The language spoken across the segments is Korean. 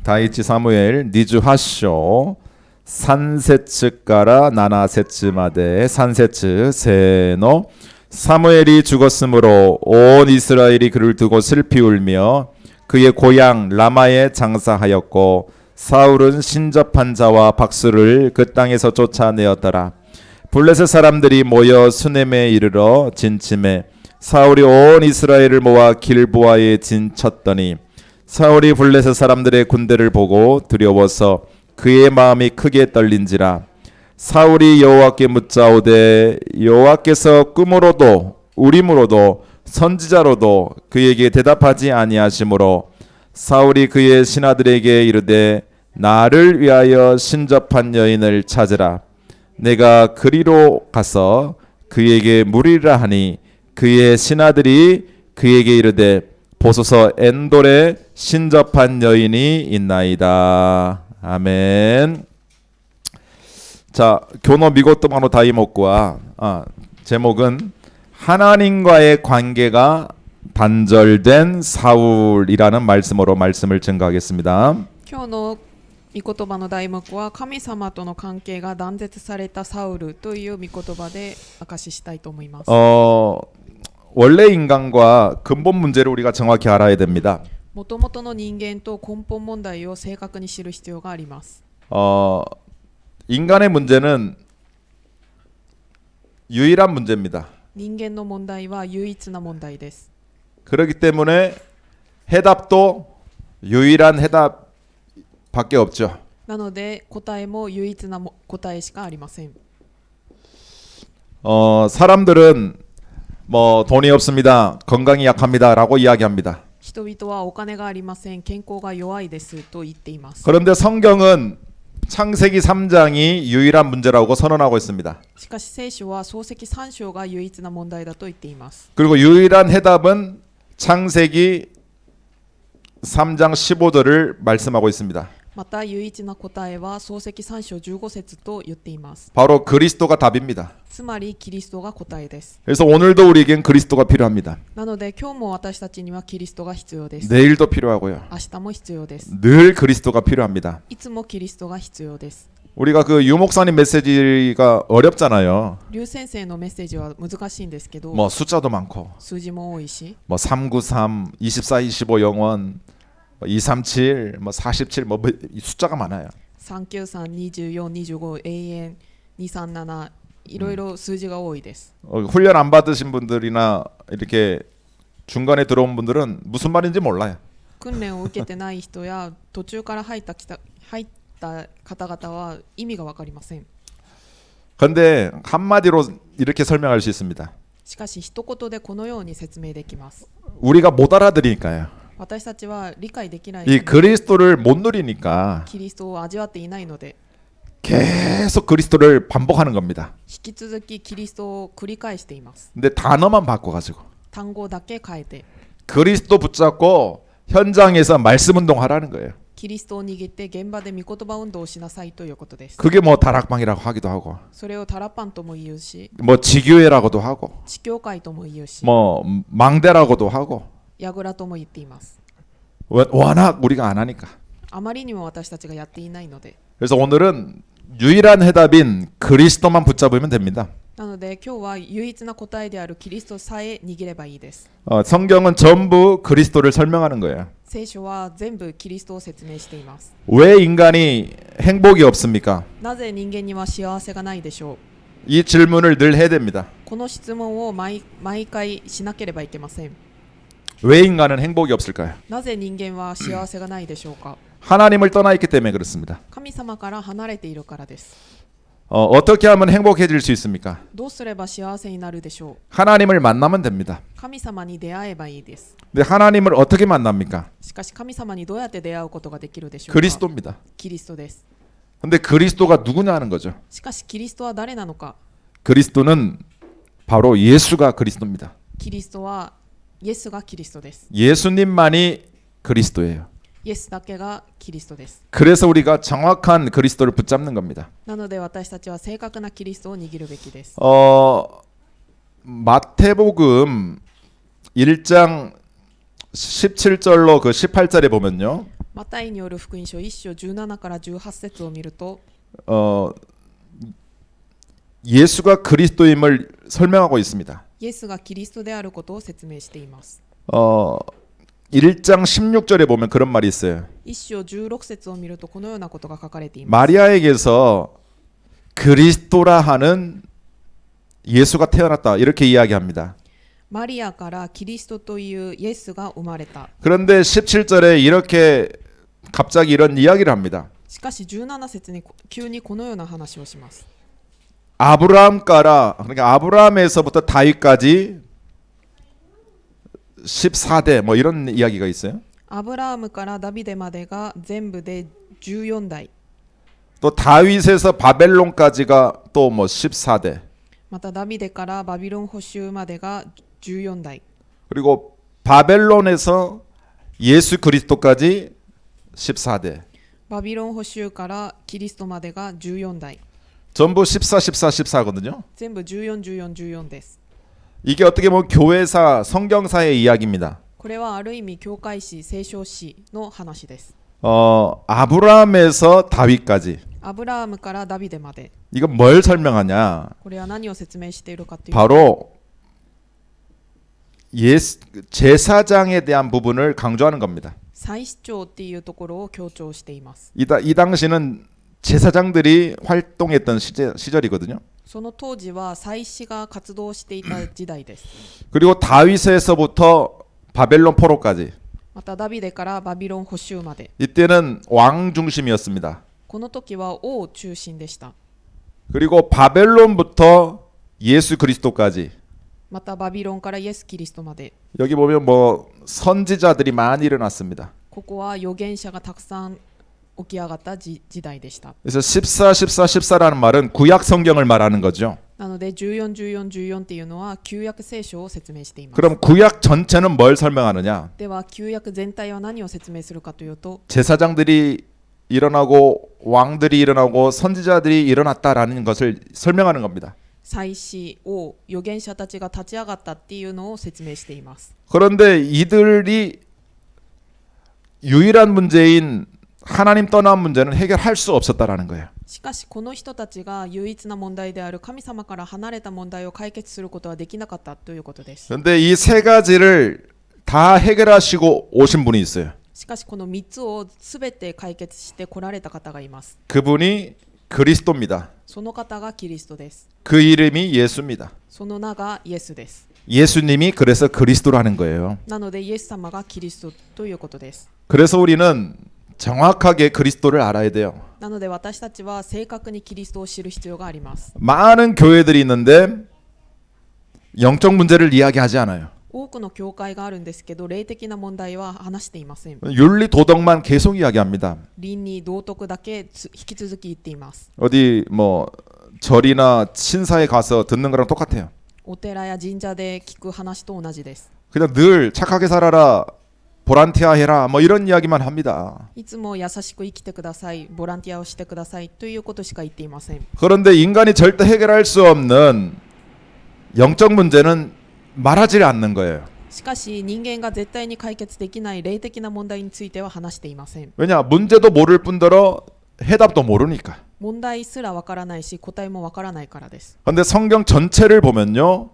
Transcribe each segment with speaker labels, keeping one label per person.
Speaker 1: 第一サムエル28章3節から7節まで3節せーの사무엘이 죽었으므로 온 이스라엘이 그를 두고 슬피 울며 그의 고향 라마에 장사하였고 사울은 신접한 자와 박수를 그 땅에서 쫓아내었더라. 블레셋 사람들이 모여 수넴에 이르러 진침해 사울이 온 이스라엘을 모아 길보아에 진쳤더니 사울이 블레셋 사람들의 군대를 보고 두려워서 그의 마음이 크게 떨린지라. 사울이 여호와께 묻자오되 여호와께서 꿈으로도 우림으로도 선지자로도 그에게 대답하지 아니하시므로 사울이 그의 신하들에게 이르되 나를 위하여 신접한 여인을 찾으라. 내가 그리로 가서 그에게 물으리라 하니 그의 신하들이 그에게 이르되 보소서 엔돌에 신접한 여인이 있나이다. 아멘. 자, 교노 미고토마노 다이모쿠와 제목은 하나님과의 관계가 단절된 사울이라는 말씀으로 말씀을 증거하겠습니다.
Speaker 2: 今日の御言葉の題目は神様との関係が断絶されたサウルという御言葉で証ししたいと思います。
Speaker 1: 원래 인간과 근본 문제를 우리가 정확히 알아야 됩니다.
Speaker 2: もともとの人間と根本問題を正確に知る必要があります。
Speaker 1: 인간의 문제는 유일한 문제입니다.
Speaker 2: 人間の問題は唯一な問題です。
Speaker 1: 그렇기 때문에 해답도 유일한 해답밖에 없죠.
Speaker 2: なので答えも唯一な答えしかありません。
Speaker 1: 사람들은 뭐 돈이 없습니다. 건강이 약합니다라고 이야기합니다.
Speaker 2: 人々はお金がありません。健康が弱いですと言っています。
Speaker 1: 그런데 성경은 창세기 3장이 유일한 문제라고 선언하고 있습니다.
Speaker 2: しかし聖書は創世記3章が唯一な問題だと言っています。
Speaker 1: 그리고 유일한 해답은 창세기 3장 15절을 말씀하고 있습니다.
Speaker 2: また唯一な答えは創世記3章15節と言っています。
Speaker 1: 바로 그리스도가 답입니다.
Speaker 2: つまりキリストが答えです。
Speaker 1: 그래서 오늘도 우리에겐 그리스도가 필요합니다.
Speaker 2: なので今日も私たちにはキリストが必要です。
Speaker 1: 내일도 필요하고요.
Speaker 2: 明日も必要です。
Speaker 1: 늘 그리스도가 필요합니다.
Speaker 2: いつもキリストが必要です。
Speaker 1: 우리가 그 유목사님 메시지가 어렵잖아요.
Speaker 2: 劉先生のメッセージは難しいんですけど、
Speaker 1: 뭐 숫자도 많고
Speaker 2: 数字も多いし、
Speaker 1: 뭐 393, 24, 25 영원 237, 뭐 47, 뭐 숫자가 많아요.
Speaker 2: 393、24、25永遠、237いろいろ数字が多いです。
Speaker 1: 훈련 안 받으신 분들이나 이렇게 중간에 들어온 분들은 무슨 말인지 몰라요.
Speaker 2: 訓練を受けてない人や途中から入った方々は意味が分かりません。
Speaker 1: 그런데 한마디로 이렇게 설명할 수 있습니다.
Speaker 2: しかし一言でこのように説明できます。
Speaker 1: 우리가 못 알아들으니까요.
Speaker 2: 私たちは理解できない
Speaker 1: 이 그리스도를 못 누리니까
Speaker 2: キリストを味わっていないので
Speaker 1: 계속 그리스도를 반복하는 겁니다.
Speaker 2: 引き続きキリストを繰り返しています。
Speaker 1: 근데 단어만 바꿔가지고
Speaker 2: 単語だけ変えて
Speaker 1: 그리스도 붙잡고 현장에서 말씀 운동하라는 거예요.
Speaker 2: キリストを握って現場で御言葉運動をしなさいということです。
Speaker 1: 그게 뭐 다락방이라고 하기도 하고
Speaker 2: それをタラパンとも言うし、
Speaker 1: 뭐 지교회라고도 하고
Speaker 2: 地教会とも言うし、
Speaker 1: 뭐 망대라고도 하고
Speaker 2: やぐらとも言っています。
Speaker 1: 워낙 우리가 안 하니까.
Speaker 2: あまりにも私たちがやっていないので。
Speaker 1: 그래서 오늘은 유일한 해답인 그리스도만 붙잡으면 됩니다.
Speaker 2: なので今日は唯一な答えであるキリストさえ握ればいいです。
Speaker 1: 성경은 전부 그리스도를 설명하는 거예요.
Speaker 2: 聖書は全部キリストを説明しています。
Speaker 1: 왜 인간이 행복이 없습니까?
Speaker 2: なぜ人間には幸せがないでしょう。
Speaker 1: 이 질문을 늘 해야 됩니다.
Speaker 2: この質問を毎回しなければいけません。
Speaker 1: 왜 인간은 행복이 없을까요?
Speaker 2: なぜ人間は幸せがないでしょうか。
Speaker 1: 하나님을 떠나 있기 때문에 그렇습니다.
Speaker 2: 神様から離れているからです。
Speaker 1: 어떻게 하면 행복해질 수 있습니까?
Speaker 2: どうすれば幸せになるでしょう。
Speaker 1: 하나님을 만나면 됩니다.
Speaker 2: 神様に出会えばいいです。
Speaker 1: 근데 하나님을 어떻게 만납니까?
Speaker 2: しかし神様にどうやって出会うことができるでしょうか。
Speaker 1: 그리스도입니다.
Speaker 2: キリストです。
Speaker 1: 근데 그리스도가 누구냐 하는 거죠.
Speaker 2: しかしキリストは誰なのか。
Speaker 1: 그리스도는 바로 예수가 그리스도입니다.
Speaker 2: キリストはイエスがキリストです。
Speaker 1: 예수님만이 그리스도예요.
Speaker 2: イエスだけがキリストです。
Speaker 1: 그래서 우리가 정확한 그리스도를 붙잡는 겁니다.
Speaker 2: なので私たちは正確なキリストを握るべきです。
Speaker 1: 마태복음 1장 17절로 그 18절에 보면요.
Speaker 2: マタイによる福音書1章17から18節を見ると
Speaker 1: 예수가 그리스도임을 설명하고 있습니다.
Speaker 2: イエスがキリストであることを説明しています。
Speaker 1: 1장 16절에 보면 그런 말이 있어요.
Speaker 2: 1章16節を見るとこのようなことが書かれています。
Speaker 1: 마리아에게서 그리스도라 하는 예수가 태어났다 이렇게 이야기합니다.
Speaker 2: マリアからキリストというイエスが生まれた。
Speaker 1: 그런데 17절에 이렇게 갑자기 이런 이야기를 합니다.
Speaker 2: しかし17節に急にこのような話をします。
Speaker 1: 아브라함가라 그러니까 아브라함에서부터 다윗까지 14대 뭐 이런 이야기가 있어요.
Speaker 2: アブラハムからダビデまでが全部で14代。
Speaker 1: 또 다윗에서 바벨론까지가 또 뭐 14대.
Speaker 2: またダビデからバビロン捕囚までが14代。
Speaker 1: 그리고 바벨론에서 예수 그리스도까지 14대.
Speaker 2: バビロン捕囚からキリストまでが14代。
Speaker 1: 전부 14, 14, 14거든요.
Speaker 2: 全部14、14、14です。
Speaker 1: 이게 어떻게 보면 교회사, 성경사의 이야기입니다.
Speaker 2: これはある意味教会史、聖書史の話です。
Speaker 1: 아브라함에서 다윗까지.
Speaker 2: アブラハムからダビデまで。
Speaker 1: 이거 뭘 설명하냐?
Speaker 2: これは何を説明しているかというと
Speaker 1: 바로 제사장에 대한 부분을 강조하는 겁니다.
Speaker 2: 祭司長っていうところを強調しています。
Speaker 1: 이 당시는 제사장들이 활동했던 시절이거든요.
Speaker 2: その当時は祭司が活動していた時代です。
Speaker 1: 그리고 다윗에서부터 바벨론 포로까지.
Speaker 2: またダビデからバビロン捕囚まで。
Speaker 1: 이때는 왕 중심이었습니다.
Speaker 2: この時は王中心でした。
Speaker 1: 그리고 바벨론부터 예수 그리스도까지.
Speaker 2: またバビロンからイエス・キリストまで。
Speaker 1: 여기 보면 뭐 선지자들이 많이 일어났습니다.
Speaker 2: ここは預言者がたくさん起き上がった時代でした。
Speaker 1: 그래서 14, 14, 14라는 말은 구약 성경을 말하는 거죠.
Speaker 2: なので14、14、14っていうのは旧約聖書を説明しています。
Speaker 1: 그럼 구약 전체는 뭘 설명하느냐?
Speaker 2: では旧約全体は何を説明するかというと
Speaker 1: 제사장들이 일어나고 왕들이 일어나고 선지자들이 일어났다라는 것을 설명하는 겁니다.
Speaker 2: 祭司、王、預言者たちが立ち上がったっていうのを説明しています。
Speaker 1: 그런데 이들이 유일한 문제인 하나님 떠난 문제는 해결할 수 없었다라는 거예요.
Speaker 2: しかしこの人たちが唯一な問題である神様から離れた問題を解決することはできなかったということです。
Speaker 1: 그런데 이 세 가지를 다 해결하시고 오신 분이 있어요.
Speaker 2: しかしこの3つをすべて解決してこられた方がいます。
Speaker 1: 그분이 그리스도입니다.
Speaker 2: その方がキリストです。
Speaker 1: 그 이름이 예수입니다.
Speaker 2: その名がイエスです。
Speaker 1: 예수님이 그래서 그리스도라는 거예요.
Speaker 2: なのでイエス様がキリストということです。
Speaker 1: 그래서 우리는 정확하게 그리스도를 알아야 돼요.
Speaker 2: なので私たちは正確にキリストを知る必要があります。
Speaker 1: 많은 교회들이 있는데 영적 문제를 이야기하지 않아요.
Speaker 2: 多くの教会があるんですけど霊的な問題は話していません。
Speaker 1: 윤리 도덕만 계속 이야기합니다.
Speaker 2: 倫理道徳だけ引き続き言っています。
Speaker 1: 어디 뭐 절이나 신사에 가서 듣는 거랑 똑같아요.
Speaker 2: お寺や神社で聞く話と同じです。
Speaker 1: 그냥 늘 착하게 살아라, 보란티아 해라, 뭐 이런 이야기만 합니다.
Speaker 2: いつも優しく生きてください、ボランティアをしてくださいということしか言っていません。
Speaker 1: 그런데 인간이 절대 해결할 수 없는 영적 문제는 말하지 않는 거예요.
Speaker 2: しかし人間が絶対に解決できない霊的な問題については話していません。
Speaker 1: 왜냐? 문제도 모를 뿐더러 해답도 모르니까.
Speaker 2: 問題すらわからないし答えもわからないからです。
Speaker 1: 그런데 성경 전체를 보면요,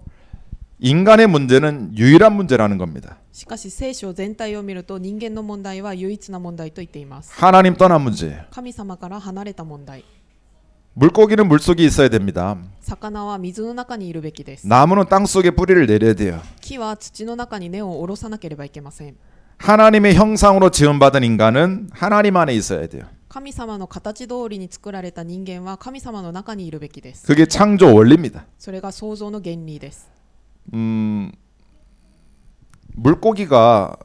Speaker 1: 인간의 문제는 유일한 문제라는 겁니다.
Speaker 2: しかし聖書全体を見ると人間の問題は唯一な問題と言っています。
Speaker 1: 하나님 떠난 문제예요.
Speaker 2: 神様から離れた問題。
Speaker 1: 물고기는 물속에 있어야 됩니다.
Speaker 2: 魚は水の中にいるべきです。
Speaker 1: 나무는 땅속에 뿌리를 내려야 돼요. 木
Speaker 2: は土の中に根を下ろさなければいけません。
Speaker 1: 하나님의 형상으로 지음받은 인간은 하나님 안에 있어야 돼요.
Speaker 2: 神様の形通りに作られた人間は神様の中にいるべきです。
Speaker 1: 그게 창조 원리입니다.
Speaker 2: それが創造の原理です。
Speaker 1: 물고기가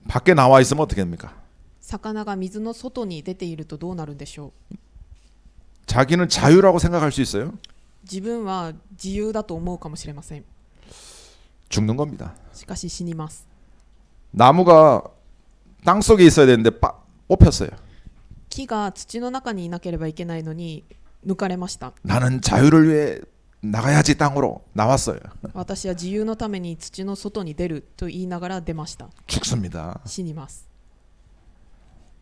Speaker 1: 밖에 나와 있으면 어떻게 됩니까?
Speaker 2: 魚が水の外に出ているとどうなるんでしょう。
Speaker 1: 자기는 자유라고 생각할 수 있어요?
Speaker 2: 自分は自由だと思うかもしれません。
Speaker 1: 죽는 겁니다.
Speaker 2: しかし死にます。
Speaker 1: 나무가 땅속에 있어야 되는데 뽑혔어요.
Speaker 2: 木が土の中にいなければいけないのに抜かれました。
Speaker 1: 나는 자유를 위해 나가야지 땅으로 나왔어요.
Speaker 2: 私は自由のために土の外に出ると言いながら出ました。
Speaker 1: 죽습니다.
Speaker 2: 死にます。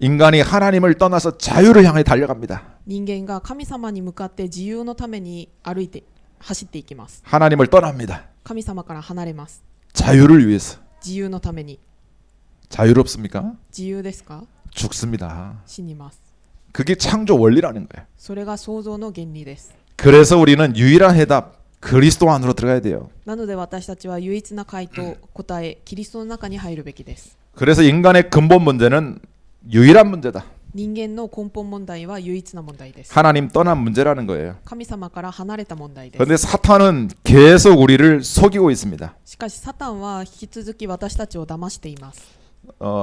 Speaker 1: 인간이 하나님을 떠나서 자유를 향해 달려갑니다.
Speaker 2: 人間が神様に向かって自由のために歩いて走っていきます。
Speaker 1: 하나님을 떠납니다.
Speaker 2: 神様から離れます。
Speaker 1: 자유를 위해서.
Speaker 2: 自由のために。
Speaker 1: 자유롭습니까?
Speaker 2: 自由ですか？
Speaker 1: 죽습니다.
Speaker 2: 死にます。
Speaker 1: 그게 창조 원리라는 거예요.
Speaker 2: それが創造の原理です。
Speaker 1: 그래서 우리는 유일한 해답 그리스도 안으로 들어가야 돼요.
Speaker 2: なので私たちは唯一な回答、答え、キリストの中に入るべきです。
Speaker 1: 그래서 인간의 근본 문제는 유일한 문제다.
Speaker 2: 人間の根本問題は唯一な問題です。
Speaker 1: 하나님 떠난 문제라는 거예요.
Speaker 2: 神様から離れた問題です。
Speaker 1: 그런데 사탄은 계속 우리를 속이고 있습니다.
Speaker 2: しかしサタンは引き続き私たちを騙しています。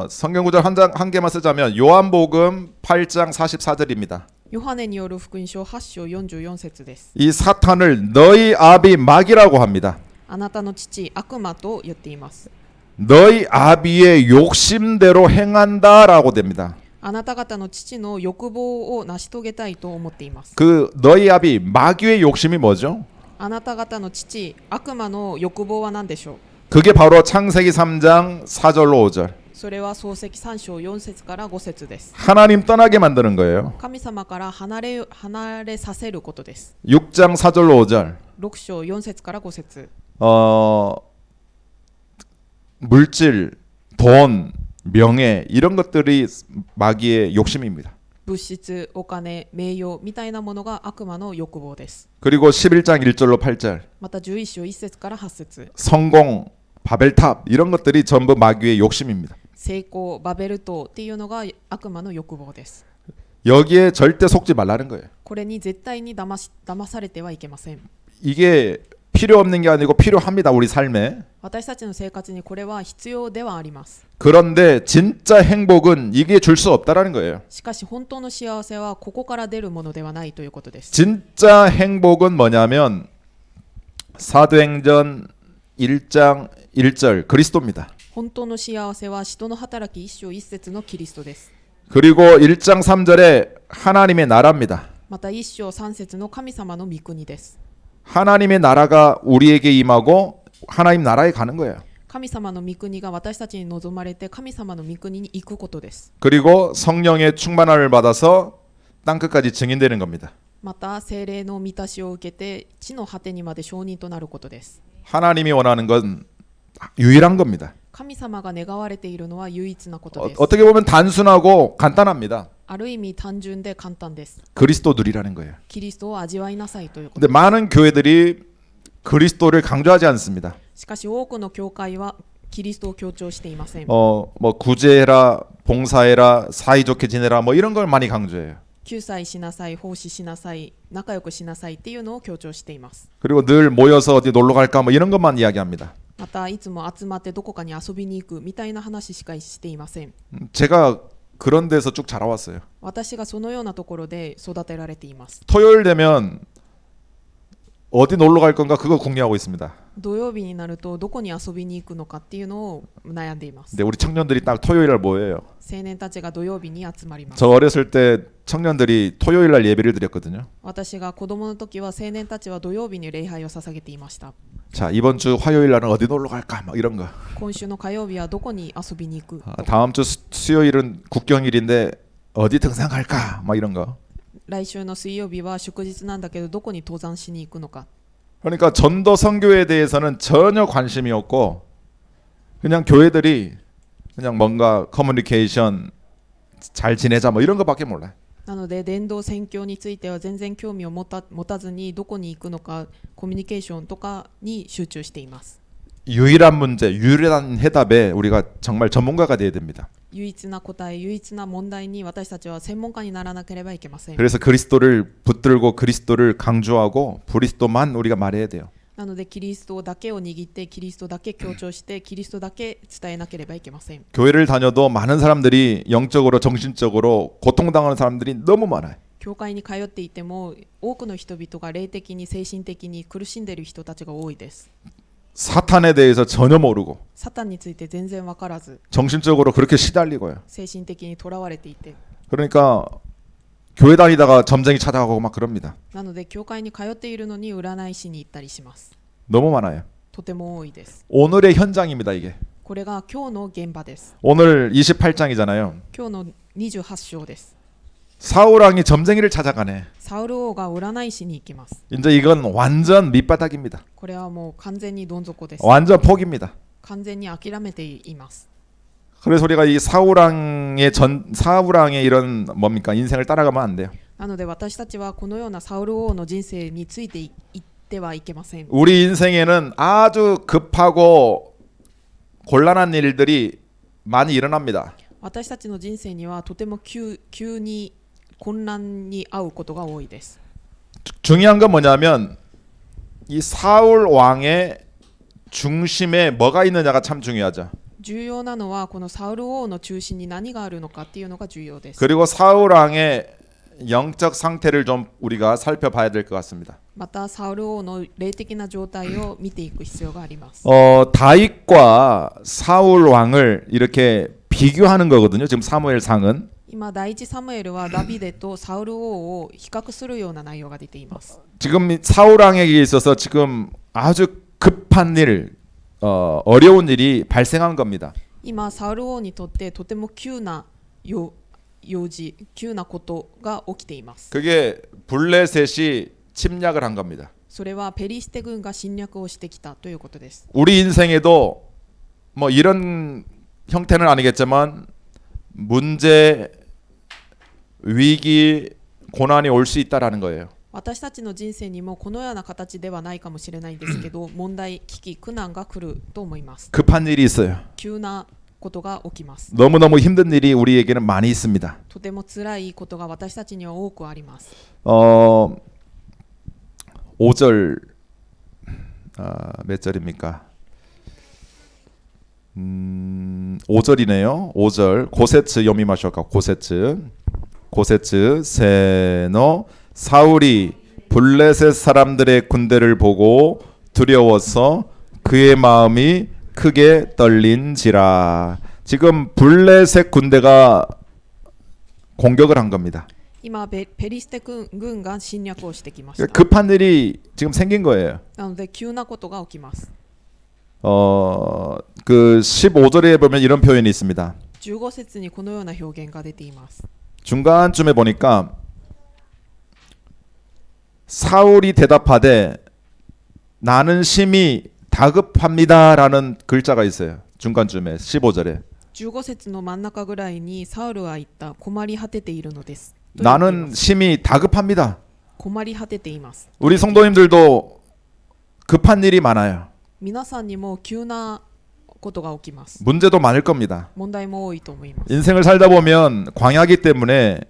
Speaker 1: 성경 구절 한 개만 쓰자면 요한복음 8장 44절입니다.
Speaker 2: ヨハネによる福音書8章44節です。
Speaker 1: 이 사탄을 너희 아비 마귀라고 합니다.
Speaker 2: あなたの父悪魔と言っています。
Speaker 1: 너희 아비의 욕심대로 행한다라고 됩니다.
Speaker 2: あなた方の父の欲望を成し遂げたいと思っています。
Speaker 1: 그 너희 아비 마귀의 욕심이 뭐죠?
Speaker 2: あなた方の父悪魔の欲望は何でしょう？
Speaker 1: 그게 바로 창세기 3장 4절로 5절.
Speaker 2: それは創世記3章4節から5節です。
Speaker 1: 하나님 떠나게 만드는 거예요.
Speaker 2: 神様から離れさせることです。
Speaker 1: 6장 4절로 5절.
Speaker 2: 6章4節から5節。
Speaker 1: 물질, 돈, 명예 이런 것들이 마귀의 욕심입니다.
Speaker 2: 物質、お金、名誉みたいなものが悪魔の欲望です。
Speaker 1: 그리고 11장 1절로 8절.
Speaker 2: また11章1節から8節。
Speaker 1: 성공, 바벨탑 이런 것들이 전부 마귀의 욕심입니다.
Speaker 2: 成功、バベル島っていうのが悪魔の欲望です。
Speaker 1: 여기에 절대 속지 말라는 거예요.
Speaker 2: これに絶対に騙されてはいけません。
Speaker 1: 이게 필요 없는 게 아니고 필요합니다. 우리 삶에.
Speaker 2: 私たちの生活にこれは必要ではあります。
Speaker 1: 그런데 진짜 행복은 이게 줄 수 없다라는 거예요.
Speaker 2: しかし本当の幸せはここから出るものではないということです。
Speaker 1: 진짜 행복은 뭐냐면 사도행전 1장 1절 그리스도입니다.
Speaker 2: 本当の幸せは使徒の働き1章1節のキリストです。
Speaker 1: 그리고 1장 3절에 하나님의 나라입니다.
Speaker 2: また1章3節の神様の御国です。
Speaker 1: 하나님의 나라가 우리에게 임하고 하나님 나라에 가는 거예요.
Speaker 2: 神様の御国が私たちに望まれて神様の御国に行くことです。
Speaker 1: 그리고 성령의 충만함을 받아서 땅끝까지 증인되는 겁니다.
Speaker 2: また聖霊の満たしを受けて地の果てにまで証人となることです。
Speaker 1: 하나님이 원하는 건 유일한 겁니다.
Speaker 2: 神様が願われているのは唯一なことです。
Speaker 1: 어떻게 보면 단순하고 간단합니다.
Speaker 2: ある意味単純で簡単です。
Speaker 1: 그리스도들이라는 거예요.
Speaker 2: キリストを味わいなさいということ
Speaker 1: 근데 많은 교회들이 그리스도를 강조하지 않습니다.
Speaker 2: しかし多くの教会はキリストを強調していません。
Speaker 1: 뭐 구제해라, 봉사해라, 사이좋게 지내라 뭐 이런 걸 많이 강조해요.
Speaker 2: 救済しなさい、奉仕しなさい、仲良くしなさいっていうのを強調しています。
Speaker 1: 그리고 늘 모여서 어디 놀러 갈까 뭐 이런 것만 이야기합니다.
Speaker 2: またいつも集まってどこかに遊びに行くみたいな話しかしていません。
Speaker 1: 제가 그런 데서 쭉 자라왔어요.
Speaker 2: 私がそのようなところで育てられています。
Speaker 1: 토요일 되면 어디 놀러 갈 건가 그거 궁리하고 있습니다.
Speaker 2: 土曜日になるとどこに遊びに行くのかっていうのを悩んでいます。
Speaker 1: 근데 우리 청년들이 딱 토요일 날 뭐예요?
Speaker 2: 青年たちが土曜日に集まります。
Speaker 1: 저 어렸을 때 청년들이 토요일 날 예배를 드렸거든요.
Speaker 2: 私が子供の時は青年たちは土曜日に礼拝を捧げていました。
Speaker 1: 자 이번 주 화요일 날은 어디 놀러 갈까 막 이런 거.
Speaker 2: 今週の火曜日はどこに遊びに行く。
Speaker 1: 다음 주 수요일은 국경일인데 어디 등산 갈까 막 이런 거.
Speaker 2: 来週の水曜日は祝日なんだけどどこに登山しに行くのか。
Speaker 1: 그러니까 전도 선교에 대해서는 전혀 관심이 없고 그냥 교회들이 그냥 뭔가 커뮤니케이션 잘 지내자 뭐 이런 거밖에 몰라요.
Speaker 2: なので伝道宣教については全然興味を持たずにどこに行くのかコミュニケーションとかに集中しています。
Speaker 1: 유일한 문제, 유일한 해답에 우리가 정말 전문가가 돼야 됩니다.
Speaker 2: 唯一な答え、唯一な問題に私たちは専門家にならなければいけません。
Speaker 1: 그래서 그리스도를 붙들고 그리스도를 강조하고 그리스도만 우리가 말해야 돼요.
Speaker 2: なのでキリストだけを握ってキリストだけ強調してキリストだけ伝えなければいけません。
Speaker 1: 교회를 다녀도 많은 사람들이 영적으로 정신적으로 고통당하는 사람들이 너무 많아요.
Speaker 2: 教会に通っていても多くの人々が霊的に精神的に苦しんでいる人たちが多いです。
Speaker 1: 사탄에 대해서 전혀 모르고
Speaker 2: サタンについて全然わからず
Speaker 1: 정신적으로 그렇게 시달리고요.
Speaker 2: 精神的にとらわれていて
Speaker 1: 그러니까 교회 다니다가 점쟁이 찾아가고 막 그럽니다.
Speaker 2: なので教会に通っているのに占い師に行ったりします。
Speaker 1: 너무 많아요.
Speaker 2: とても多いです。
Speaker 1: 오늘의 현장입니다 이게.
Speaker 2: これが今日の現場です。
Speaker 1: 오늘 28장이잖아요.
Speaker 2: 今日の28章です。
Speaker 1: 사울 왕이 점쟁이를 찾아가네.
Speaker 2: サウル王が占い師に行きます。
Speaker 1: 이제 이건 완전 밑바닥입니다.
Speaker 2: これはもう完全にどん底です。
Speaker 1: 완전 포기입니다.
Speaker 2: 完全に諦めています。
Speaker 1: 그래서 우리가 이 사울 왕의 이런 뭡니까? 인생을 따라가면 안 돼요.
Speaker 2: なので私たちはこのようなサウル王の人生についていってはいけません。
Speaker 1: 우리 인생에는 아주 급하고 곤란한 일들이 많이 일어납니다.
Speaker 2: 私たちの人生にはとても急に混乱に遭うことが多いです。
Speaker 1: 중요한 건 뭐냐면 이 사울 왕의 중심에 뭐가 있느냐가 참 중요하죠.
Speaker 2: 重要なのはこのサウル王の中心に何があるのかっていうのが重要です。
Speaker 1: 그리고 사울 왕의 영적 상태를 좀 우리가 살펴봐야 될 것 같습니다.
Speaker 2: またサウル王の霊的な状態を見ていく必要があります。
Speaker 1: 다윗과 사울 왕을 이렇게 비교하는 거거든요. 지금 사무엘상은.
Speaker 2: 今第一サムエルはダビデとサウル王を比較するような内容が出ています。
Speaker 1: 지금 사울 왕에게 있어서 지금 아주 급한 일, 어려운 일이 발생한 겁니다.
Speaker 2: 今サウル王にとってとても急な用事、急なことが起きています。
Speaker 1: 그게 블레셋이 침략을 한 겁니다.
Speaker 2: それはペリシテ軍が侵略をしてきたということです。
Speaker 1: 우리 인생에도 뭐 이런 형태는 아니겠지만 문제, 위기, 고난이 올 수 있다라는 거예요.
Speaker 2: 私たちの人生にもこのような形ではないかもしれないんですけど問題、危機、苦難が来ると思います。
Speaker 1: 급한 일이 있어요.
Speaker 2: 急なことが起きます。
Speaker 1: 너무너무 힘든 일이 우리에게는 많이 있습니다.
Speaker 2: とても辛いことが私たちには多くあります。
Speaker 1: 5절 몇 절입니까? 5절이네요. 5절 고세츠 요미마쇼카 고세츠 세노 사울이 블레셋 사람들의 군대를 보고 두려워서 그의 마음이 크게 떨린지라. 지금 블레셋 군대가 공격을 한 겁니다.
Speaker 2: 今ペリシテ軍が侵略をしてきました。
Speaker 1: 급한 일이 지금 생긴 거예요.
Speaker 2: なので急なことが起きます。
Speaker 1: 그 15절에 보면 이런 표현이 있습니다.
Speaker 2: 15節にこのような表現が出ています。
Speaker 1: 중간쯤에 보니까 사울이 대답하되 나는 심히 다급합니다라는 글자가 있어요. 중간쯤에 15절에
Speaker 2: 15節の真ん中ぐらいにサウルは言った困り果てているのです。
Speaker 1: 나는 심히 다급합니다.
Speaker 2: 困り果てています。
Speaker 1: 우리 성도님들도 급한 일이 많아요.
Speaker 2: 皆さんにも急なことが起きます。
Speaker 1: 문제도 많을 겁니다.
Speaker 2: 問題も多いと思います。
Speaker 1: 인생을 살다 보면 광야기 때문에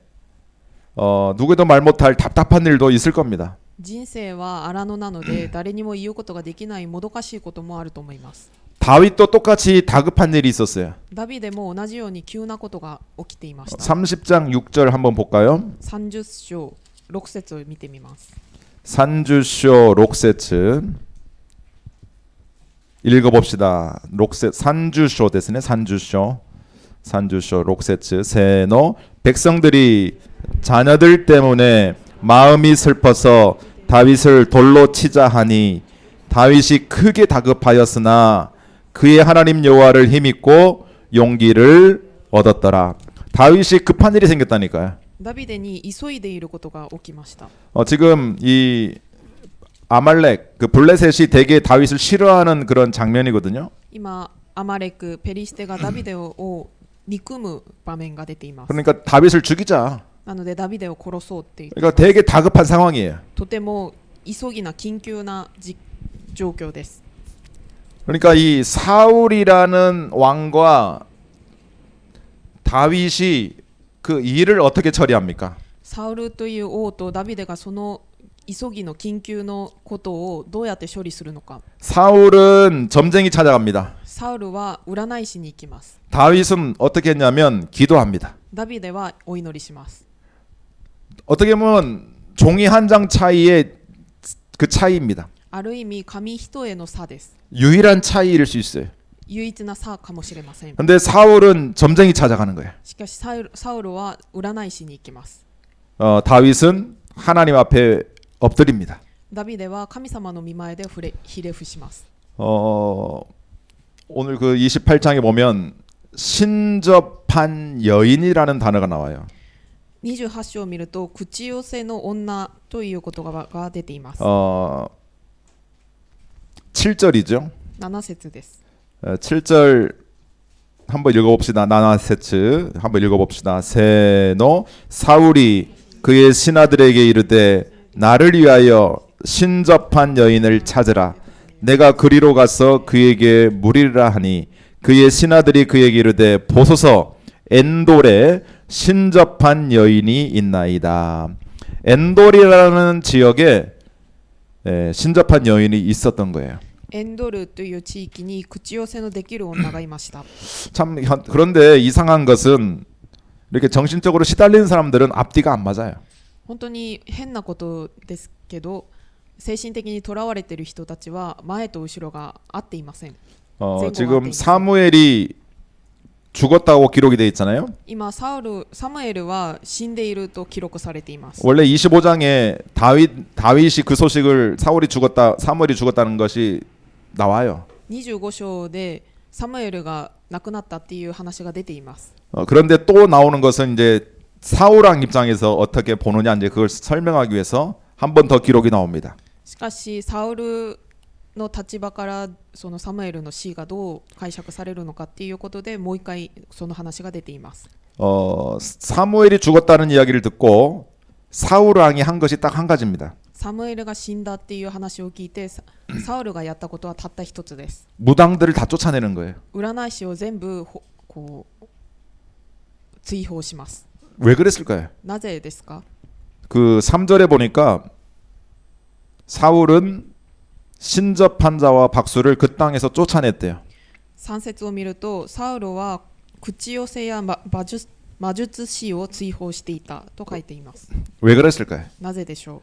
Speaker 1: 누구도 말 못할 답답한 일도 있을 겁니다.
Speaker 2: 人生は荒野なので誰にも言うことができないもどかしいこともあると思います。
Speaker 1: 다윗도 똑같이 다급한 일이 있었어요.
Speaker 2: ダビデも同じように急なことが起きていました。
Speaker 1: 30장 6절 한번 볼까요?
Speaker 2: 30章6節を見てみます。
Speaker 1: 산주쇼 록세츠 읽어봅시다. 록세 산주쇼 됐으네. 산주쇼 록세츠 세노 백성들이 자녀들 때문에 마음이 슬퍼서 다윗을 돌로 치자 하니 다윗이 크게 다급하였으나 그의 하나님 여호와를 힘입고 용기를 얻었더라. 다윗이 급한 일이 생겼다니까요.
Speaker 2: ダビデに急いでいることが起きました。
Speaker 1: 지금 이 아말렉 그 블레셋이 되게 다윗을 싫어하는 그런 장면이거든요.
Speaker 2: 今アマレク、ペリシテがダビデを憎む場面が出ています。
Speaker 1: 그러니까 다윗을 죽이자.
Speaker 2: なのでダビデを殺そうっていう
Speaker 1: 그러니까 되게 다급한 상황이에요.
Speaker 2: とても急ぎな緊急な状況です。
Speaker 1: 그러니까 이 사울이라는 왕과 다윗이 그 일을 어떻게 처리합니까?
Speaker 2: サウルという王とダビデがその急ぎの緊急のことをどうやって処理するのか。
Speaker 1: 사울은 점쟁이 찾아갑니다.
Speaker 2: サウルは占い師に行きます。
Speaker 1: 다윗은 어떻게 했냐면 기도합니다.
Speaker 2: ダビデはお祈りします。
Speaker 1: 어떻게 보면 종이 한 장 차이의 그 차이입니다.
Speaker 2: ある意味紙一重の差です。
Speaker 1: 유일한 차이일 수 있어요.
Speaker 2: 唯一な差かもしれません。
Speaker 1: 근데 사울은 점쟁이 찾아가는 거예요.
Speaker 2: しかしサウルは占い師に行きます。
Speaker 1: 다윗은 하나님 앞에 엎드립니다.
Speaker 2: ダビデは神様の御前でひれ伏します。
Speaker 1: 오늘 그 28장에 보면 신접한 여인이라는 단어가 나와요.
Speaker 2: 28章を見ると口寄せの女という言葉が出ています。
Speaker 1: 7절이죠.
Speaker 2: 7節です。
Speaker 1: 7절 한번 읽어봅시다. 나나세츠 한번 읽어봅시다. 세노 사울이 그의 신하들에게 이르되 나를 위하여 신접한 여인을 찾으라. 내가 그리로 가서 그에게 물이라 하니 그의 신하들이 그에게 이르되 보소서 엔돌에 신접한 여인이 있나이다. 엔돌이라는 지역에 신접한 여인이 있었던 거예요.
Speaker 2: エンドルという地域に口寄せのできる女がいました。
Speaker 1: 참 그런데 이상한 것은 이렇게 정신적으로 시달리는 사람들은 앞뒤가 안 맞아요.
Speaker 2: 本当に変なことですけど、精神的にとらわれている人たちは前と後ろが合っていません。
Speaker 1: 지금 사무엘이 죽었다고 기록이 돼 있잖아요.
Speaker 2: 今サムエルは死んでいると記録されています。
Speaker 1: 원래 25장에 다윗이 그 소식을 사무엘이 죽었다는 것이 나와요.
Speaker 2: 25章でサムエルが亡くなったっていう話が出ています。
Speaker 1: 그런데 또 나오는 것은 이제 사울왕 입장에서 어떻게 보느냐 이제 그걸 설명하기 위해서 한 번 더 기록이 나옵니다.
Speaker 2: しかしサウルの立場からそのサムエルの死がどう解釈されるのかっていうことでもう一回その話が出ています。
Speaker 1: 사무엘이 죽었다는 이야기를 듣고 사울왕이 한 것이 딱 한 가지입니다.
Speaker 2: サムエルが死んだっていう話を聞いてサウルがやったことはたった一つです。
Speaker 1: 무당들을 다 쫓아내는 거예요.
Speaker 2: 占い師を全部こう追放します。
Speaker 1: 왜 그랬을까요?
Speaker 2: なぜですか？
Speaker 1: 그 3절에 보니까 사울은 신접한 자와 박수를 그 땅에서 쫓아냈대요.
Speaker 2: 3節を見るとサウルは口寄せや魔術師を追放していたと書いています。
Speaker 1: 왜 그랬을까요?
Speaker 2: なぜでしょ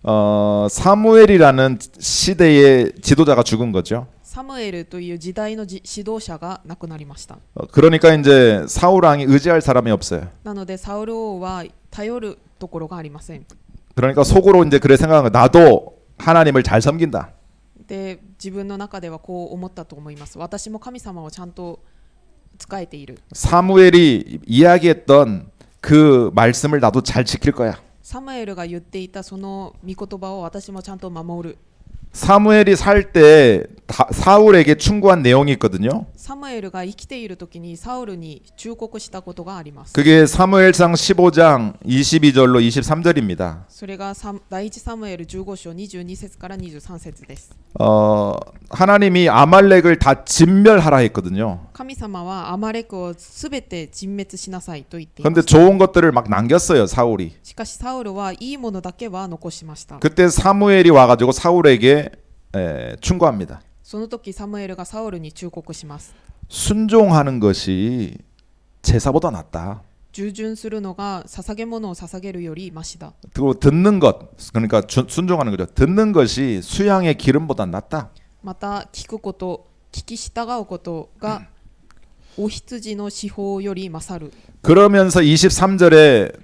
Speaker 2: う？
Speaker 1: 사무엘이라는 시대의 지도자가 죽은 거죠.
Speaker 2: サムエルという時代の指導者が亡くなりました。
Speaker 1: 그러니까 이제 사울 왕이 의지할 사람이 없어요.
Speaker 2: なのでサウル王は頼るところがありません。
Speaker 1: 그러니까 속으로 이제 그래 생각한 거야. 나도 하나님을 잘 섬긴다.
Speaker 2: で自分の中ではこう思ったと思います。私も神様をちゃんと仕えている。
Speaker 1: 사무엘이 이야기했던 그 말씀을 나도 잘 지킬 거야.
Speaker 2: サムエルが言っていたその御言葉を私もちゃんと守る。
Speaker 1: 사무엘이 살 때 사울에게 충고한 내용이 있거든요.
Speaker 2: サムエルが生きている時にサウルに忠告したことがあります。
Speaker 1: 그게 사무엘상 15장 22절로 23절입니다.
Speaker 2: それが第一サムエル15章22節から23節です。
Speaker 1: 하나님이 아말렉을 다 진멸하라 했거든요.
Speaker 2: 神様はアマレクをすべて尽滅しなさいと言っていま
Speaker 1: 그런데
Speaker 2: す。
Speaker 1: 좋은 것들을 막 남겼어요, 사울이.
Speaker 2: しかしサウルはいいものだけは残しました。
Speaker 1: 그때 사무엘이 와가지고 사울에게 충고합니다.
Speaker 2: その時サムエルがサウルに忠告します。
Speaker 1: 순종하는 것이 제사보다 낫다.
Speaker 2: 従順するのが捧げ物を捧げるよりマシだ。
Speaker 1: 그리고 듣는 것, 그러니까 순종하는 거죠. 듣는 것이 수양의 기름보다 낫다.
Speaker 2: また聞くこと、聞き従うことがお羊の司法より勝る。
Speaker 1: 그러면서 23절에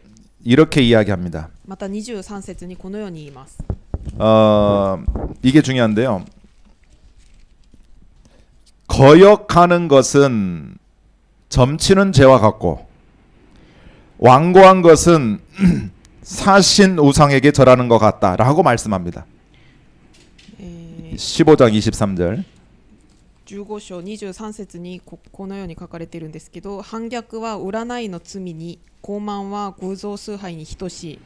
Speaker 1: 이렇게 이야기합니다.
Speaker 2: また23節にこのように言います。
Speaker 1: 이게 중요한데요. 거역하는 것은 점치는 죄와 같고 완고한 것은 사신 우상에게 절하는 것 같다라고 말씀합니다. 15장 23절
Speaker 2: 15章23節にこのように書かれているんですけど、反逆は占いの罪に、傲慢は偶像崇拝に等し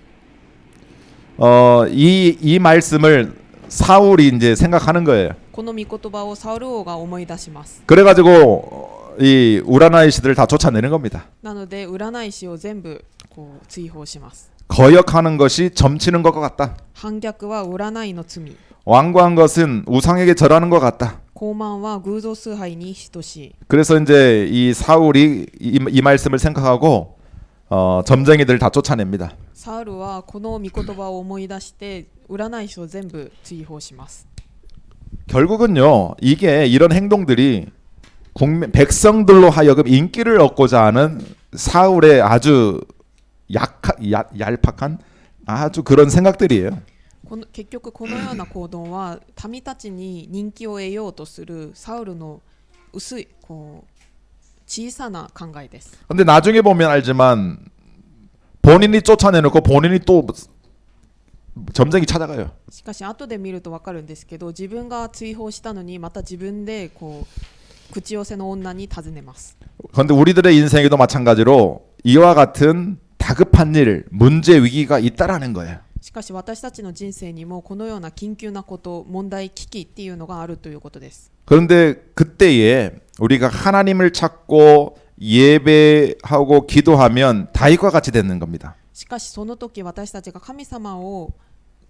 Speaker 2: い。
Speaker 1: 이 말씀을 사울이 이제 생각하는 거예요.
Speaker 2: この御言葉をサウル王が思い出します。
Speaker 1: 그래가지고 이 우라나이시들을 다 쫓아내는 겁니다.
Speaker 2: なので占い師を全部こう追放します。
Speaker 1: 거역하는 것이 점치는 것 같다.
Speaker 2: 反逆は占いの罪、
Speaker 1: 완고한 것은 우상에게 절하는 것 같다.
Speaker 2: 傲慢は偶像崇拝に等しい。
Speaker 1: 그래서 이제 이 사울이 이 말씀을 생각하고 점쟁이들 다 쫓아냅니다.
Speaker 2: サウルはこの御言葉を思い出して占い師を全部追放します。
Speaker 1: 결국은요, 이게 이런 행동들이 백성들로 하여금 인기를 얻고자 하는 사울의 아주 얄팍한 아주 그런 생각들이에요.
Speaker 2: 結局このような行動は民たちに人気を得ようとするサウルの薄いこう小さな考えです。
Speaker 1: 근데 나중에 보면 알지만 본인이 쫓아내놓고 본인이 또 점쟁이 찾아가요.
Speaker 2: しかし後で見ると分かるんですけど、自分が追放したのにまた自分でこう口寄せの女に尋ねます。
Speaker 1: 그런데 우리들의 인생에도 마찬가지로 이와 같은 다급한 일, 문제 위기가 있다라는 거예요.
Speaker 2: しかし私たちの人生にもこのような緊急なこと、問題、危機っていうのがあるということです。
Speaker 1: 그런데 그때에 우리가 하나님을 찾고 예배하고 기도하면 다윗과 같이 되는 겁니다.
Speaker 2: しかしその時私たちが神様を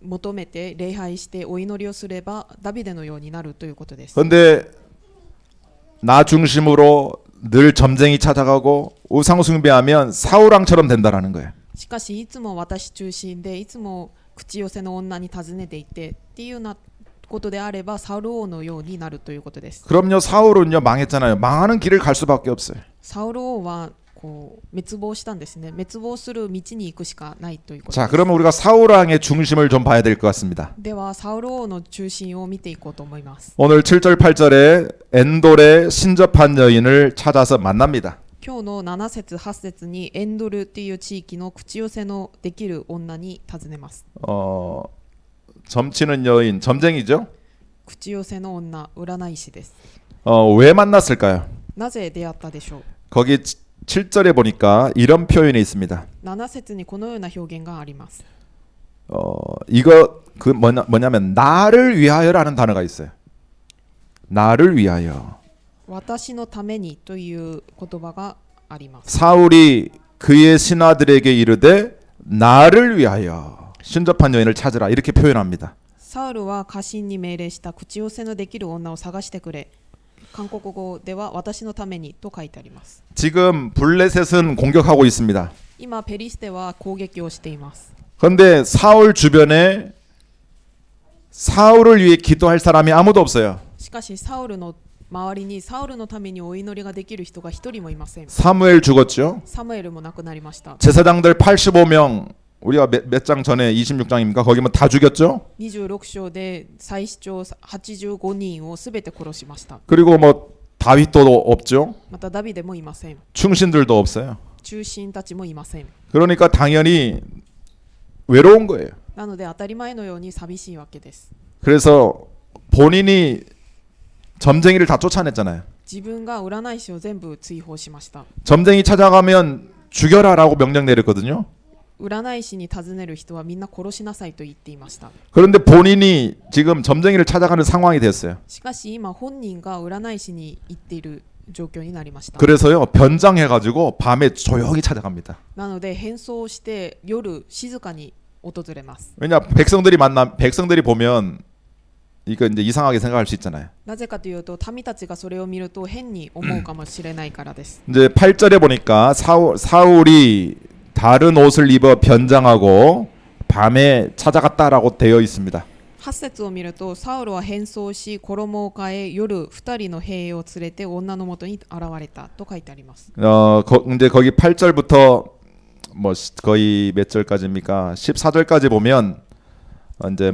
Speaker 2: 求めて礼拝してお祈りをすればダビデのようになるということです。
Speaker 1: 그런데 나 중심으로 늘 점쟁이 찾아가고 우상 숭배하면 사울왕처럼 된다라는 거예요.
Speaker 2: しかしいつも私中心でいつも口寄せの女に尋ねていてっていうようなことであればサウル王のようになるということです。
Speaker 1: 그럼요, 사울은요 망했잖아요. 망하는 길을 갈 수밖에 없어요.
Speaker 2: サウル王はこう滅亡したんですね。滅亡する道に行くしかないということ
Speaker 1: 자,
Speaker 2: です。
Speaker 1: 그러면 우리가 사울왕의 중심을 좀 봐야 될 것 같습니다.
Speaker 2: ではサウル王の中心を見ていこうと思います。
Speaker 1: 오늘 7절 8절에 엔돌의 신접한 여인을 찾아서 만납니다.
Speaker 2: 今日の7節8節にエンドルっていう地域の口寄せのできる女に尋ねます。
Speaker 1: 점치는 여인, 점쟁이죠?
Speaker 2: 口寄せの女、占い師です。
Speaker 1: 왜 만났을까요?
Speaker 2: なぜ出会ったでしょう。
Speaker 1: 거기 7절에 보니까 이런 표현이 있습니다.
Speaker 2: 7節にこのような表現があります。
Speaker 1: 이거 그 뭐냐면 나를 위하여라는 단어가 있어요. 나를 위하여.
Speaker 2: 私のためにという言葉があります。
Speaker 1: 사울이 그의 신하들에게 이르되 나를 위하여 신접한 여인을 찾으라 이렇게 표현합니다.
Speaker 2: サウルは家臣に命令した口寄せのできる女を探してくれ。韓国語では私のためにと書いてあります。
Speaker 1: 지금 블레셋은 공격하고 있습니다.
Speaker 2: 今ペリシテは攻撃をしています。
Speaker 1: 그런데 사울 주변에 사울을 위해 기도할 사람이 아무도 없어요.
Speaker 2: しかしサウルの周りにサウルのためにお祈りができる人が一人もいません。
Speaker 1: 사무엘 죽었죠.
Speaker 2: サムエルも亡くなりました。
Speaker 1: 제사장들 85명 우리가 몇 장 전에 26장입니까? 거기면 다 죽였죠.
Speaker 2: 26章で祭司長85人をすべて殺しました。
Speaker 1: 그리고 뭐 다윗도 없죠.
Speaker 2: またダビデもいません。
Speaker 1: 충신들도 없어요.
Speaker 2: 中心たちもいません。
Speaker 1: 그러니까 당연히 외로운 거예요.
Speaker 2: なので当たり前のように寂しいわけです。
Speaker 1: 그래서 본인이 점쟁이를 다 쫓아냈잖아요.
Speaker 2: 自分が占い師を全部追放しました。
Speaker 1: 점쟁이 찾아가면 죽여라라고 명령 내렸거든요.
Speaker 2: 占い師に尋ねる人はみんな殺しなさいと言っていました。
Speaker 1: 그런데 본인이 지금 점쟁이를 찾아가는 상황이 됐어요.
Speaker 2: しかし今本人が占い師に行っている状況になりました。
Speaker 1: 그래서요 변장해가지고 밤에 조용히 찾아갑니다.
Speaker 2: なので変装して夜静かに訪れます。
Speaker 1: 왜냐 백성들이 보면 이거 이제 이상하게 생각할 수 있잖아요.
Speaker 2: なぜかというと民たちがそれを見ると変に思うかもしれないからです。
Speaker 1: 이제 8절에 보니까 사울이 다른 옷을 입어 변장하고 밤에 찾아갔다라고 되어 있습니다.
Speaker 2: 8節を見るとサウルは変装し衣を変え夜2人の兵を連れて女のもとに現れたと書いてあります。
Speaker 1: 이제 거기 8절부터 뭐 거의 몇 절까지입니까? 14절까지 보면 이제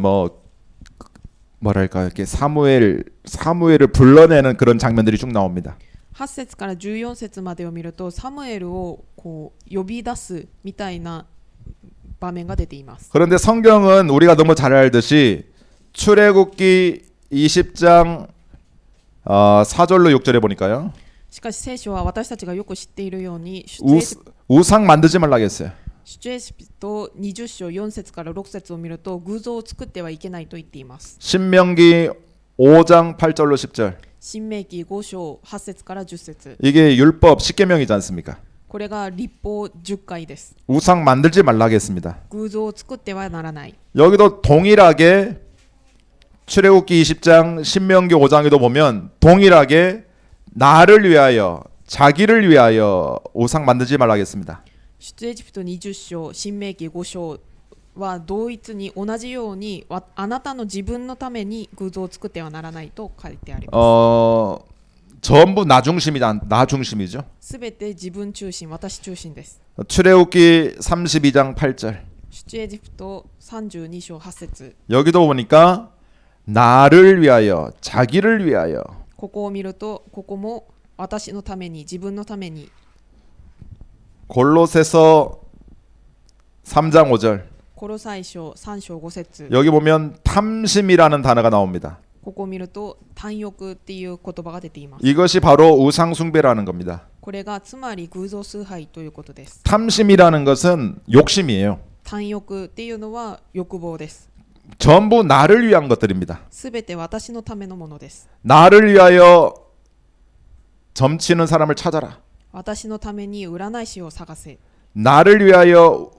Speaker 1: 뭐랄까 이렇게 사무엘을 불러내는 그런 장면들이 쭉 나옵니다.
Speaker 2: 8節から14節までを見るとサムエルをこう呼び出すみたいな場面が出ています。
Speaker 1: 그런데 성경은 우리가 너무 잘 알듯이 출애굽기 20장 4절로 6절에 보니까요.
Speaker 2: しかし聖書は私たちがよく知っているように
Speaker 1: 우상 만들지 말라 했어요.
Speaker 2: 出エジプト20章4節から6節を見ると偶像を作ってはいけないと言っています。
Speaker 1: 신명기 5장 8절로 10절.
Speaker 2: 新明記5章8節から10節
Speaker 1: 이게 율법 10계명이지 않습니까?
Speaker 2: これが立法10回です。
Speaker 1: 우상 만들지 말라 했습니다.
Speaker 2: 偶像を作ってはならない。
Speaker 1: 여기도 동일하게 출애굽기 20장 신명기 5장에도 보면 동일하게 나를 위하여 자기를 위하여 우상 만들지 말라 했습니다.
Speaker 2: 出エジプト20章新明記5章は同一に同じようにあなたの自分のために偶像を作ってはならないと書いてあります。
Speaker 1: 전부 나 중심이죠.
Speaker 2: すべて自分中心、私中心です。
Speaker 1: 출애굽기 32장 8절.
Speaker 2: 出エジプト32章8節
Speaker 1: 여기도 보니까 나를 위하여 자기를 위하여
Speaker 2: ここを見るとここも私のために自分のために
Speaker 1: 골로새서 3장 5절
Speaker 2: コロサイ書3章5節
Speaker 1: 여기 보면 탐심이라는 단어가 나옵니다.
Speaker 2: ここを見ると貪欲っていう言葉が出ています
Speaker 1: 이것이 바로 우상숭배라는 겁니다.
Speaker 2: これがつまり偶像崇拝ということです
Speaker 1: 탐심이라는 것은 욕심이에요.
Speaker 2: 貪欲っていうのは欲望です
Speaker 1: 전부 나를 위한 것들입니다.
Speaker 2: すべて私のためのものです
Speaker 1: 나를 위하여 점치는 사람을 찾아라.
Speaker 2: 私のために占い師を探せ
Speaker 1: 나를 위하여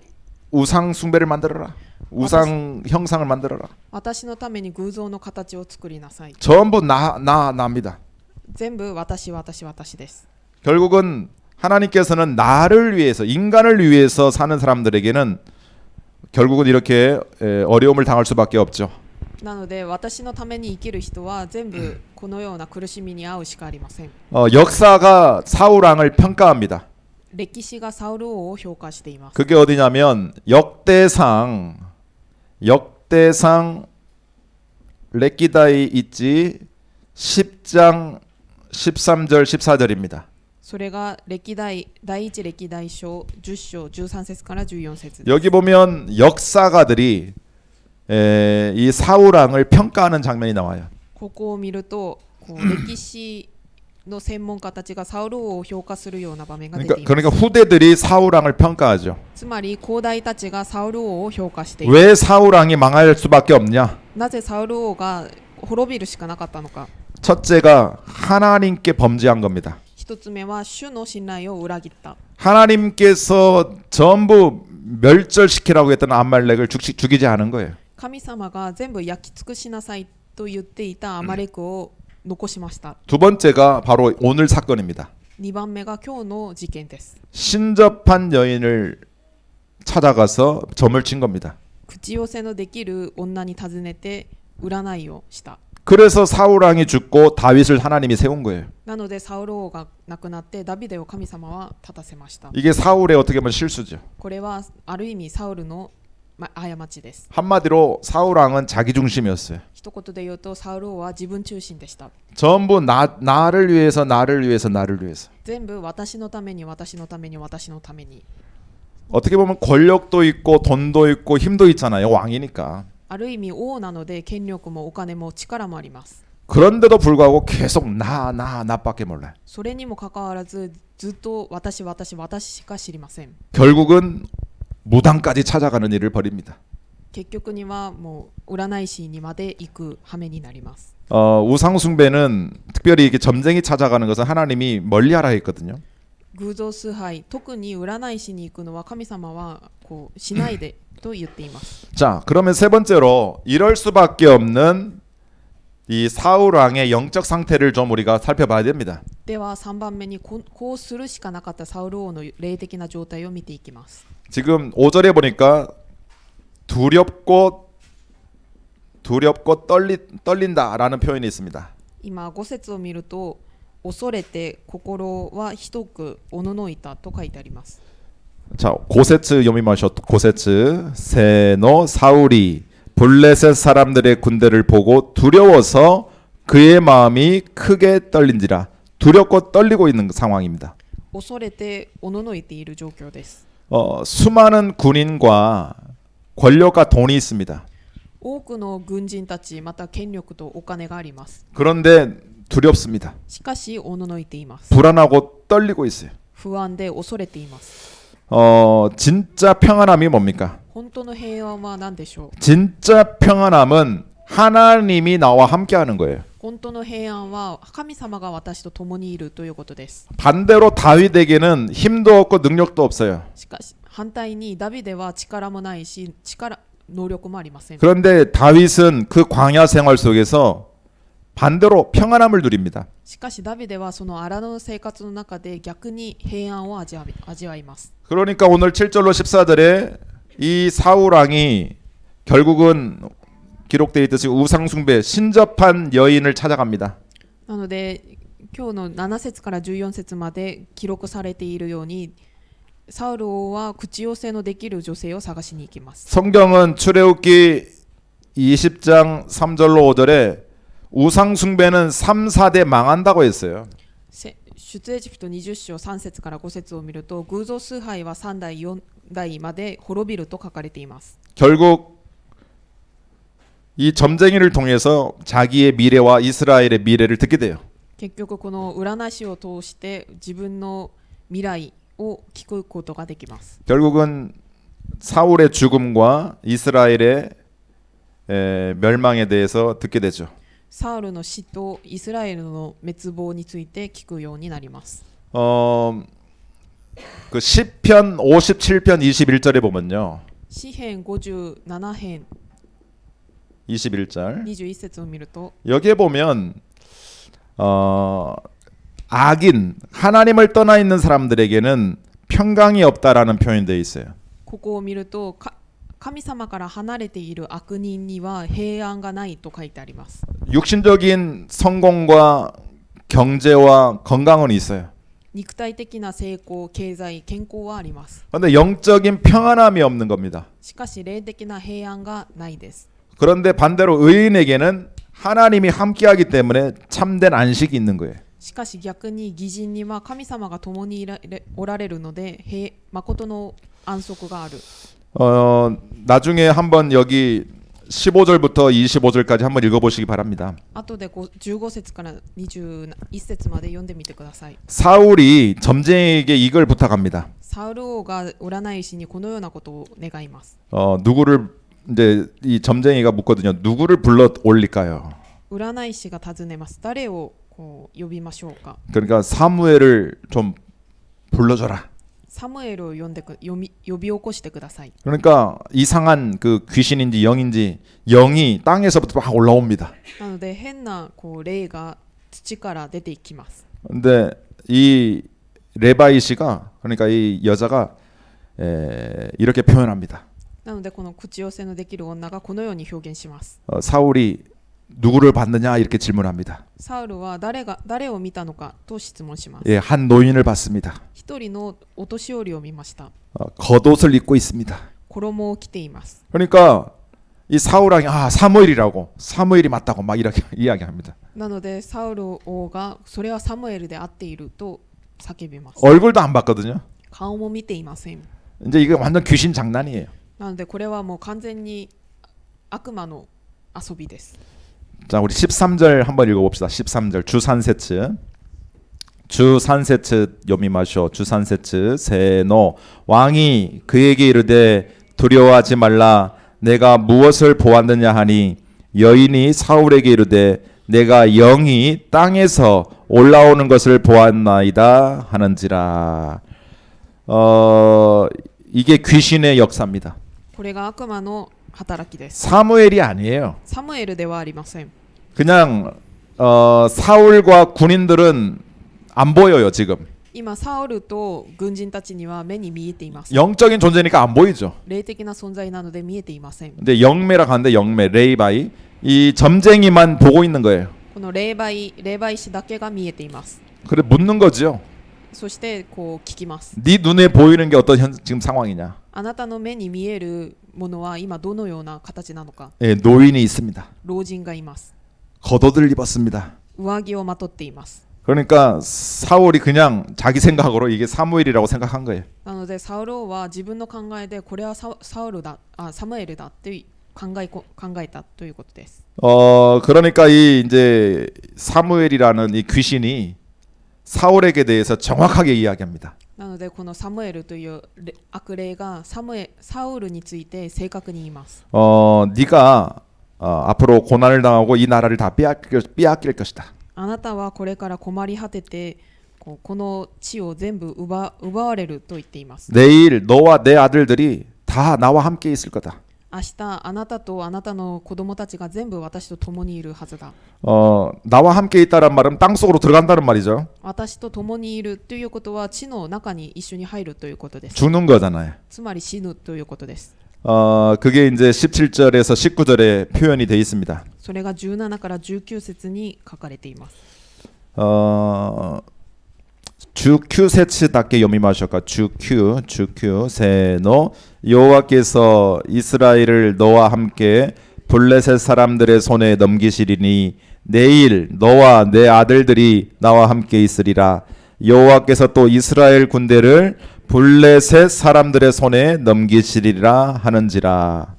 Speaker 1: 우상 숭배를 만들어라. 우상 형상을 만들어라.
Speaker 2: 私のために偶像の形を作りなさい
Speaker 1: 전부 나입니다.
Speaker 2: 全部私です
Speaker 1: 결국은 하나님께서는 나를 위해서 인간을 위해서 사는 사람들에게는 결국은 이렇게 어려움을 당할 수밖에 없죠.
Speaker 2: なので私のために生きる人は全部このような苦しみに遭うしかありません
Speaker 1: 역사가 사울 왕을 평가합니다.
Speaker 2: 歴史がサウル王を評価しています
Speaker 1: 그게 어디냐면 역대상 렉기다이 있지 10장 13절 14절입니다.
Speaker 2: それが歴代第一歴代書10章13節から14節です
Speaker 1: 여기 보면 역사가들이 이 사울 왕을 평가하는 장면이 나와요.
Speaker 2: ここを見るとこう歴史の専門家たちがサウル王を評価するような場面が出ています
Speaker 1: 그러니까 후대들이 사울 왕을 평가하죠.
Speaker 2: つまり後代たちがサウル王を評価してい
Speaker 1: 왜 사울 왕이 망할 수밖에 없냐?
Speaker 2: なぜサウル王が滅びるしかなかったのか
Speaker 1: 첫째가 하나님께 범죄한 겁니다.
Speaker 2: 一つ目は主の信頼を裏切った
Speaker 1: 하나님께서 전부 멸절시키라고 했던 암말렉을 죽이지 않은 거예요.
Speaker 2: 神様が全部焼き尽くしなさいと言っていたアマレクを残しました
Speaker 1: 두 번째가 바로 오늘 사건입니다.
Speaker 2: 2番目が今日の事件です
Speaker 1: 신접한 여인을 찾아가서 점을 친 겁니다.
Speaker 2: 口寄せのできる女に尋ねて占いをした
Speaker 1: 그래서 사울 왕이 죽고 다윗을 하나님이 세운 거예요.
Speaker 2: なのでサウル王が亡くなってダビデを神様は立たせました
Speaker 1: 이게 사울의 어떻게 보면 실수죠.
Speaker 2: これはある意味サウルの過ちです
Speaker 1: 한마디로 사울 왕은 자기 중심이었어요.
Speaker 2: 一言で言うとサウル王は自分中心でした
Speaker 1: 전부 나를 위해서
Speaker 2: 全部私のために
Speaker 1: 어떻게 보면 권력도 있고 돈도 있고 힘도 있잖아요. 왕이니까.
Speaker 2: ある意味王なので権力もお金も力もあります
Speaker 1: 그런데도 불구하고 계속 나밖에 몰라요.
Speaker 2: それにもかかわらずずっと私しか知りません
Speaker 1: 결국은 무당까지 찾아가는 일을 벌입니다.
Speaker 2: 結局にはもう占い師にまで行く羽目になります
Speaker 1: 우상숭배는 특별히 이렇게 점쟁이 찾아가는 것은 하나님이 멀리하라 했거든요.
Speaker 2: 偶像崇拝特に占い師に行くのは神様はこうしないでと言っています
Speaker 1: 자, 그러면 세 번째로 이럴 수밖에 없는 이 사울 왕의 영적 상태를 좀 우리가 살펴봐야 됩니다.
Speaker 2: では3番目にこうするしかなかったサウル王の霊的な状態を見ていきます
Speaker 1: 지금 5절에 보니까 두렵고 떨린다라는 표현이 있습니다.
Speaker 2: 今5節を見ると恐れて心はひどくおののいたと書いてあります
Speaker 1: 자, 고세츠 요미마쇼 고세츠 세노 사울이 블레셋 사람들의 군대를 보고 두려워서 그의 마음이 크게 떨린지라. 두렵고 떨리고 있는 상황입니다.
Speaker 2: 恐れておののいている状況です
Speaker 1: 수많은 군인과 권력과 돈이 있습니다.
Speaker 2: 多くの軍人たちまた権力とお金があります
Speaker 1: 그런데 두렵습니다.
Speaker 2: しかしおののいています
Speaker 1: 불안하고 떨리고 있어요.
Speaker 2: 不安で恐れています
Speaker 1: 진짜 평안함이 뭡니까?
Speaker 2: 本当の平安は何でしょう
Speaker 1: 진짜 평안함은 하나님이 나와 함께하는 거예요.
Speaker 2: 本当の平安は神様が私と共にいるということです
Speaker 1: 반대로 다윗에게는 힘도 없고 능력도 없어요.
Speaker 2: しかし反対にダビデは力もないし能力もありません
Speaker 1: 그런데 다윗은 그 광야 생활 속에서 반대로 평안함을 누립니다.
Speaker 2: しかしダビデはその荒野の生活の中で逆に平安を味わいます
Speaker 1: 그러니까 오늘 7절로 14절에 이 사울 왕이 결국은 기록되어 있듯이 우상숭배 신접한 여인을 찾아갑니다.
Speaker 2: なので今日の7節から14節まで記録されているようにサウル王は口寄せのできる女性を探しに行きます
Speaker 1: 성경은 출애굽기 20장 3절로 5절에 우상 숭배는 3, 4대 망한다고 했어요.
Speaker 2: 出エジプト20章3節から5節を見ると偶像崇拝は3代4代まで滅びると書かれています。
Speaker 1: 결국 이 점쟁이를 통해서 자기의 미래와 이스라엘의 미래를 듣게 돼요.
Speaker 2: 結局この占い師を通して自分の未来を聞くことができます。
Speaker 1: 결국은 사울의 죽음과 이스라엘의 멸망에 대해서 듣게 되죠.
Speaker 2: サウルの死とイスラエルの滅亡について聞くようになります。
Speaker 1: 그 시편 57편 21절에 보면요.
Speaker 2: 詩編57編
Speaker 1: 21절.
Speaker 2: 21節を見ると
Speaker 1: 여기에 보면 악인 하나님을 떠나 있는 사람들에게는 평강이 없다라는 표현이 되어 있어요.
Speaker 2: ここを見ると神様から離れている悪人には平安がないと書いてあります。
Speaker 1: 육신적인 성공과 경제와 건강은 있어요.
Speaker 2: 肉体的な成功、経済、健康はあります。
Speaker 1: 그런데 영적인 평안함이 없는 겁니다.
Speaker 2: しかし霊的な平安がないです。
Speaker 1: 그런데 반대로 의인에게는 하나님이 함께하기 때문에 참된 안식이 있는 거예요.
Speaker 2: しかし逆に義人には神様が共におられるので誠の安息がある。
Speaker 1: 나중에 한번 여기 15절부터 25절까지 한번 읽어보시기 바랍니다.
Speaker 2: 後で15節から21節まで読んでみてください。
Speaker 1: 사울이 점쟁이에게 이걸 부탁합니다.
Speaker 2: サウル王が占い師にこのようなことを願います。
Speaker 1: 누구를 이제 이 점쟁이가 묻거든요. 누구를 불러 올릴까요?
Speaker 2: 占い師が尋ねます。誰をこう呼びましょうか。
Speaker 1: 그러니까 사무엘을 좀 불러줘라.
Speaker 2: サムエルを呼び起こしてください。
Speaker 1: 그러니까 이상한 그 귀신인지 영인지 영이 땅에서부터 막 올라옵니다.
Speaker 2: なので変なこう霊が土から出ていきます。
Speaker 1: 근데 이 레바이 씨가 그러니까 이 여자가 이렇게 표현합니다.
Speaker 2: なのでこの口寄せのできる女がこのように表現します。
Speaker 1: 사울이 누구를 봤느냐 이렇게 질문합니다.
Speaker 2: サウルは誰を見たのかと質問します。
Speaker 1: 예, 한 노인을 봤습니다.
Speaker 2: 一人のお年寄りを見ました。
Speaker 1: 겉옷을 입고 있습니다.
Speaker 2: 衣を着ています。
Speaker 1: 그러니까 이 사울왕이 사무엘이라고 사무엘이 맞다고 막 이렇게 이야기합니다.
Speaker 2: なのでサウル王がそれはサムエルであっていると叫びます。
Speaker 1: 얼굴도 안 봤거든요.
Speaker 2: 顔も見ていません。
Speaker 1: 이제 이거 완전 귀신 장난이에요.
Speaker 2: なのでこれはもう完全に悪魔の遊びです。
Speaker 1: 자, 우리 13절 한번 읽어봅시다. 13절 주산세츠 요미마쇼 주산세츠 세노 왕이 그에게 이르되 두려워하지 말라 내가 무엇을 보았느냐 하니 여인이 사울에게 이르되 내가 영이 땅에서 올라오는 것을 보았나이다 하는지라. 이게 귀신의 역사입니다.
Speaker 2: これが悪魔の働きです。
Speaker 1: 사무엘이 아니에요.
Speaker 2: サムエルではありません。
Speaker 1: 그냥 사울과 군인들은 안 보여요 지금.
Speaker 2: 今サウルと軍人たちには目に見えています。
Speaker 1: 영적인 존재니까 안 보이죠.
Speaker 2: 霊的な存在なので見えていません。
Speaker 1: 근데 영매라고 하는데 영매 레이바이 이 점쟁이만 보고 있는 거예요.
Speaker 2: この霊媒師だけが見えています。
Speaker 1: 그래 묻는 거죠.
Speaker 2: そしてこう聞きます。
Speaker 1: 네 눈에 보이는 게 어떤 지금 상황이냐.
Speaker 2: あなたの目に見えるものは今どのような形なのか。
Speaker 1: 예, 노인이 있습니다.
Speaker 2: 老人がいます。
Speaker 1: 겉옷을 입었습니다.
Speaker 2: 上着をまとっています。
Speaker 1: 그러니까 사울이 그냥 자기 생각으로 이게 사무엘이라고 생각한 거예요.
Speaker 2: なのでサウル王は自分の考えでこれはサムエルだって考えたということです。
Speaker 1: 그러니까 이 이제 사무엘이라는 이 귀신이 사울에게 대해서 정확하게 이야기합니다.
Speaker 2: なのでこのサムエルという悪霊がサウルについて正確に言います。
Speaker 1: 네가 앞으로 고난을 당하고 이 나라를 다 빼앗길 것이다.
Speaker 2: あなたはこれから困り果ててこの地を全部奪われると言っています。
Speaker 1: 내일 너와 내 아들들이 다 나와 함께 있을 거다.
Speaker 2: 明日あなたとあなたの子供たちが全部私と共にいるはずだ。
Speaker 1: 나와 함께 있다란 말은 땅 속으로 들어간다는 말이죠.
Speaker 2: 私と共にいるということは地の中に一緒に入るということです。
Speaker 1: 죽는 거잖아요.
Speaker 2: つまり死ぬということです。
Speaker 1: 그게 이제 17절에서 19절에 표현이 되어 있습니다.
Speaker 2: それが17から19節に書かれています。
Speaker 1: 주큐세츠답게 요미마쇼까 주큐 세노 여호와께서 이스라엘을 너와 함께 블레셋 사람들의 손에 넘기시리니 내일 너와 내 아들들이 나와 함께 있으리라. 여호와께서 또 이스라엘 군대를 블레셋 사람들의 손에 넘기시리라 하는지라.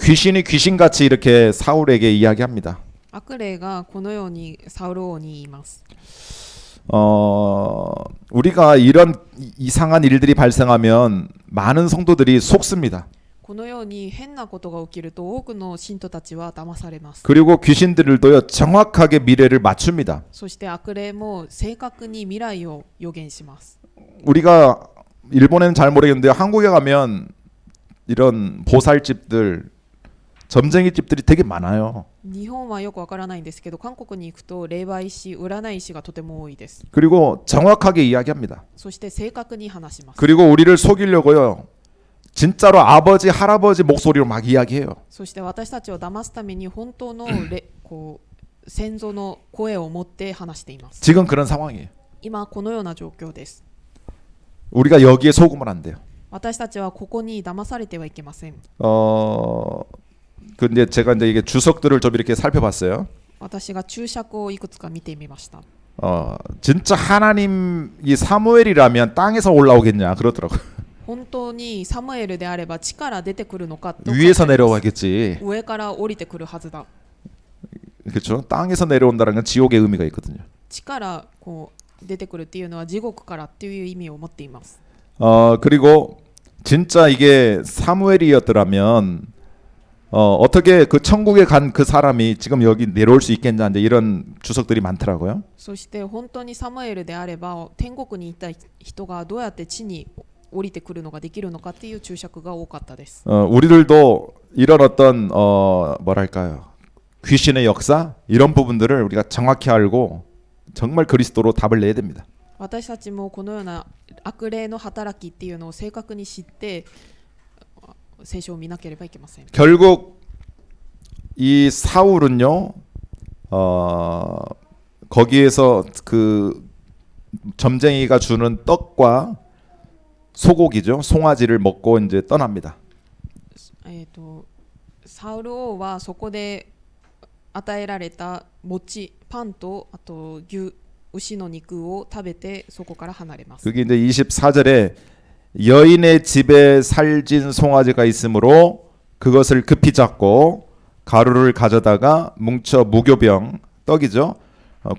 Speaker 1: 귀신이 귀신같이 이렇게 사울에게 이야기합니다.
Speaker 2: 悪霊がこのようにサウル王に言います。
Speaker 1: 우리가 이런 이상한 일들이 발생하면 많은 성도들이 속습니다.
Speaker 2: このように変なことが起きると多くの信徒たちは騙されます。
Speaker 1: 그리고 귀신들도요 정확하게 미래를 맞춥니다.
Speaker 2: そして悪霊も正確に未来を予言します。
Speaker 1: 우리가 일본에는 잘 모르겠는데 한국에 가면 이런 보살집들, 점쟁이 집들이 되게 많아요.
Speaker 2: 日本はよくわからないんですけど、韓国に行くと霊媒師、占い師がとても多いです。
Speaker 1: 그리고 정확하게 이야기합니다.
Speaker 2: そして正確に話します。
Speaker 1: 그리고 우리를 속이려고요. 진짜로 아버지, 할아버지 목소리로 막 이야기해요.
Speaker 2: そして私たちを騙すために本当のこう先祖の声を持って話しています。
Speaker 1: 지금 그런 상황이에요.
Speaker 2: 今このような状況です。
Speaker 1: 우리가 여기에 속으면 안 돼요.
Speaker 2: 私たちはここに騙されてはいけません。
Speaker 1: 근데 제가 이제 이게 주석들을 좀 이렇게 살펴봤어요.
Speaker 2: 私が注釈をいくつか見てみました。
Speaker 1: 진짜 하나님이 사무엘이라면 땅에서 올라오겠냐 그러더라고요.
Speaker 2: 本当にサムエルであれば地から出てくるのかと
Speaker 1: 위에서 내려와겠지.
Speaker 2: 上から降りてくるはずだ。
Speaker 1: 그렇죠? 땅에서 내려온다는 건 지옥의 의미가 있거든요.
Speaker 2: 地からこう出てくるっていうのは地獄からっていう意味を持っています。
Speaker 1: 그리고 진짜 이게 사무엘이었더라면 어떻게 그 천국에 간 그 사람이 지금 여기 내려올 수 있겠냐 이제 이런 주석들이 많더라고요.
Speaker 2: そして本当にサムエルであれば天国にいた人がどうやって地に降りてくるのができるのかっていう注釈が多かったです。
Speaker 1: 우리들도 이런 어떤 뭐랄까요? 귀신의 역사 이런 부분들을 우리가 정확히 알고 정말 그리스도로 답을 내야 됩니다.
Speaker 2: 私たちもこのような悪霊の働きっていうのを正確に知って聖書を見なければいけません。
Speaker 1: 결국 이 사울은요, 거기에서 그 점쟁이가 주는 떡과 소고기죠, 송아지를 먹고 이제 떠납니다.
Speaker 2: サウル王はそこで与えられた餅、パンとあと牛の肉を食べてそこから離れます。
Speaker 1: 그게 이제 24절에 여인의 집에 살진 송아지가 있으므로 그것을 급히 잡고 가루를 가져다가 뭉쳐 무교병 떡이죠.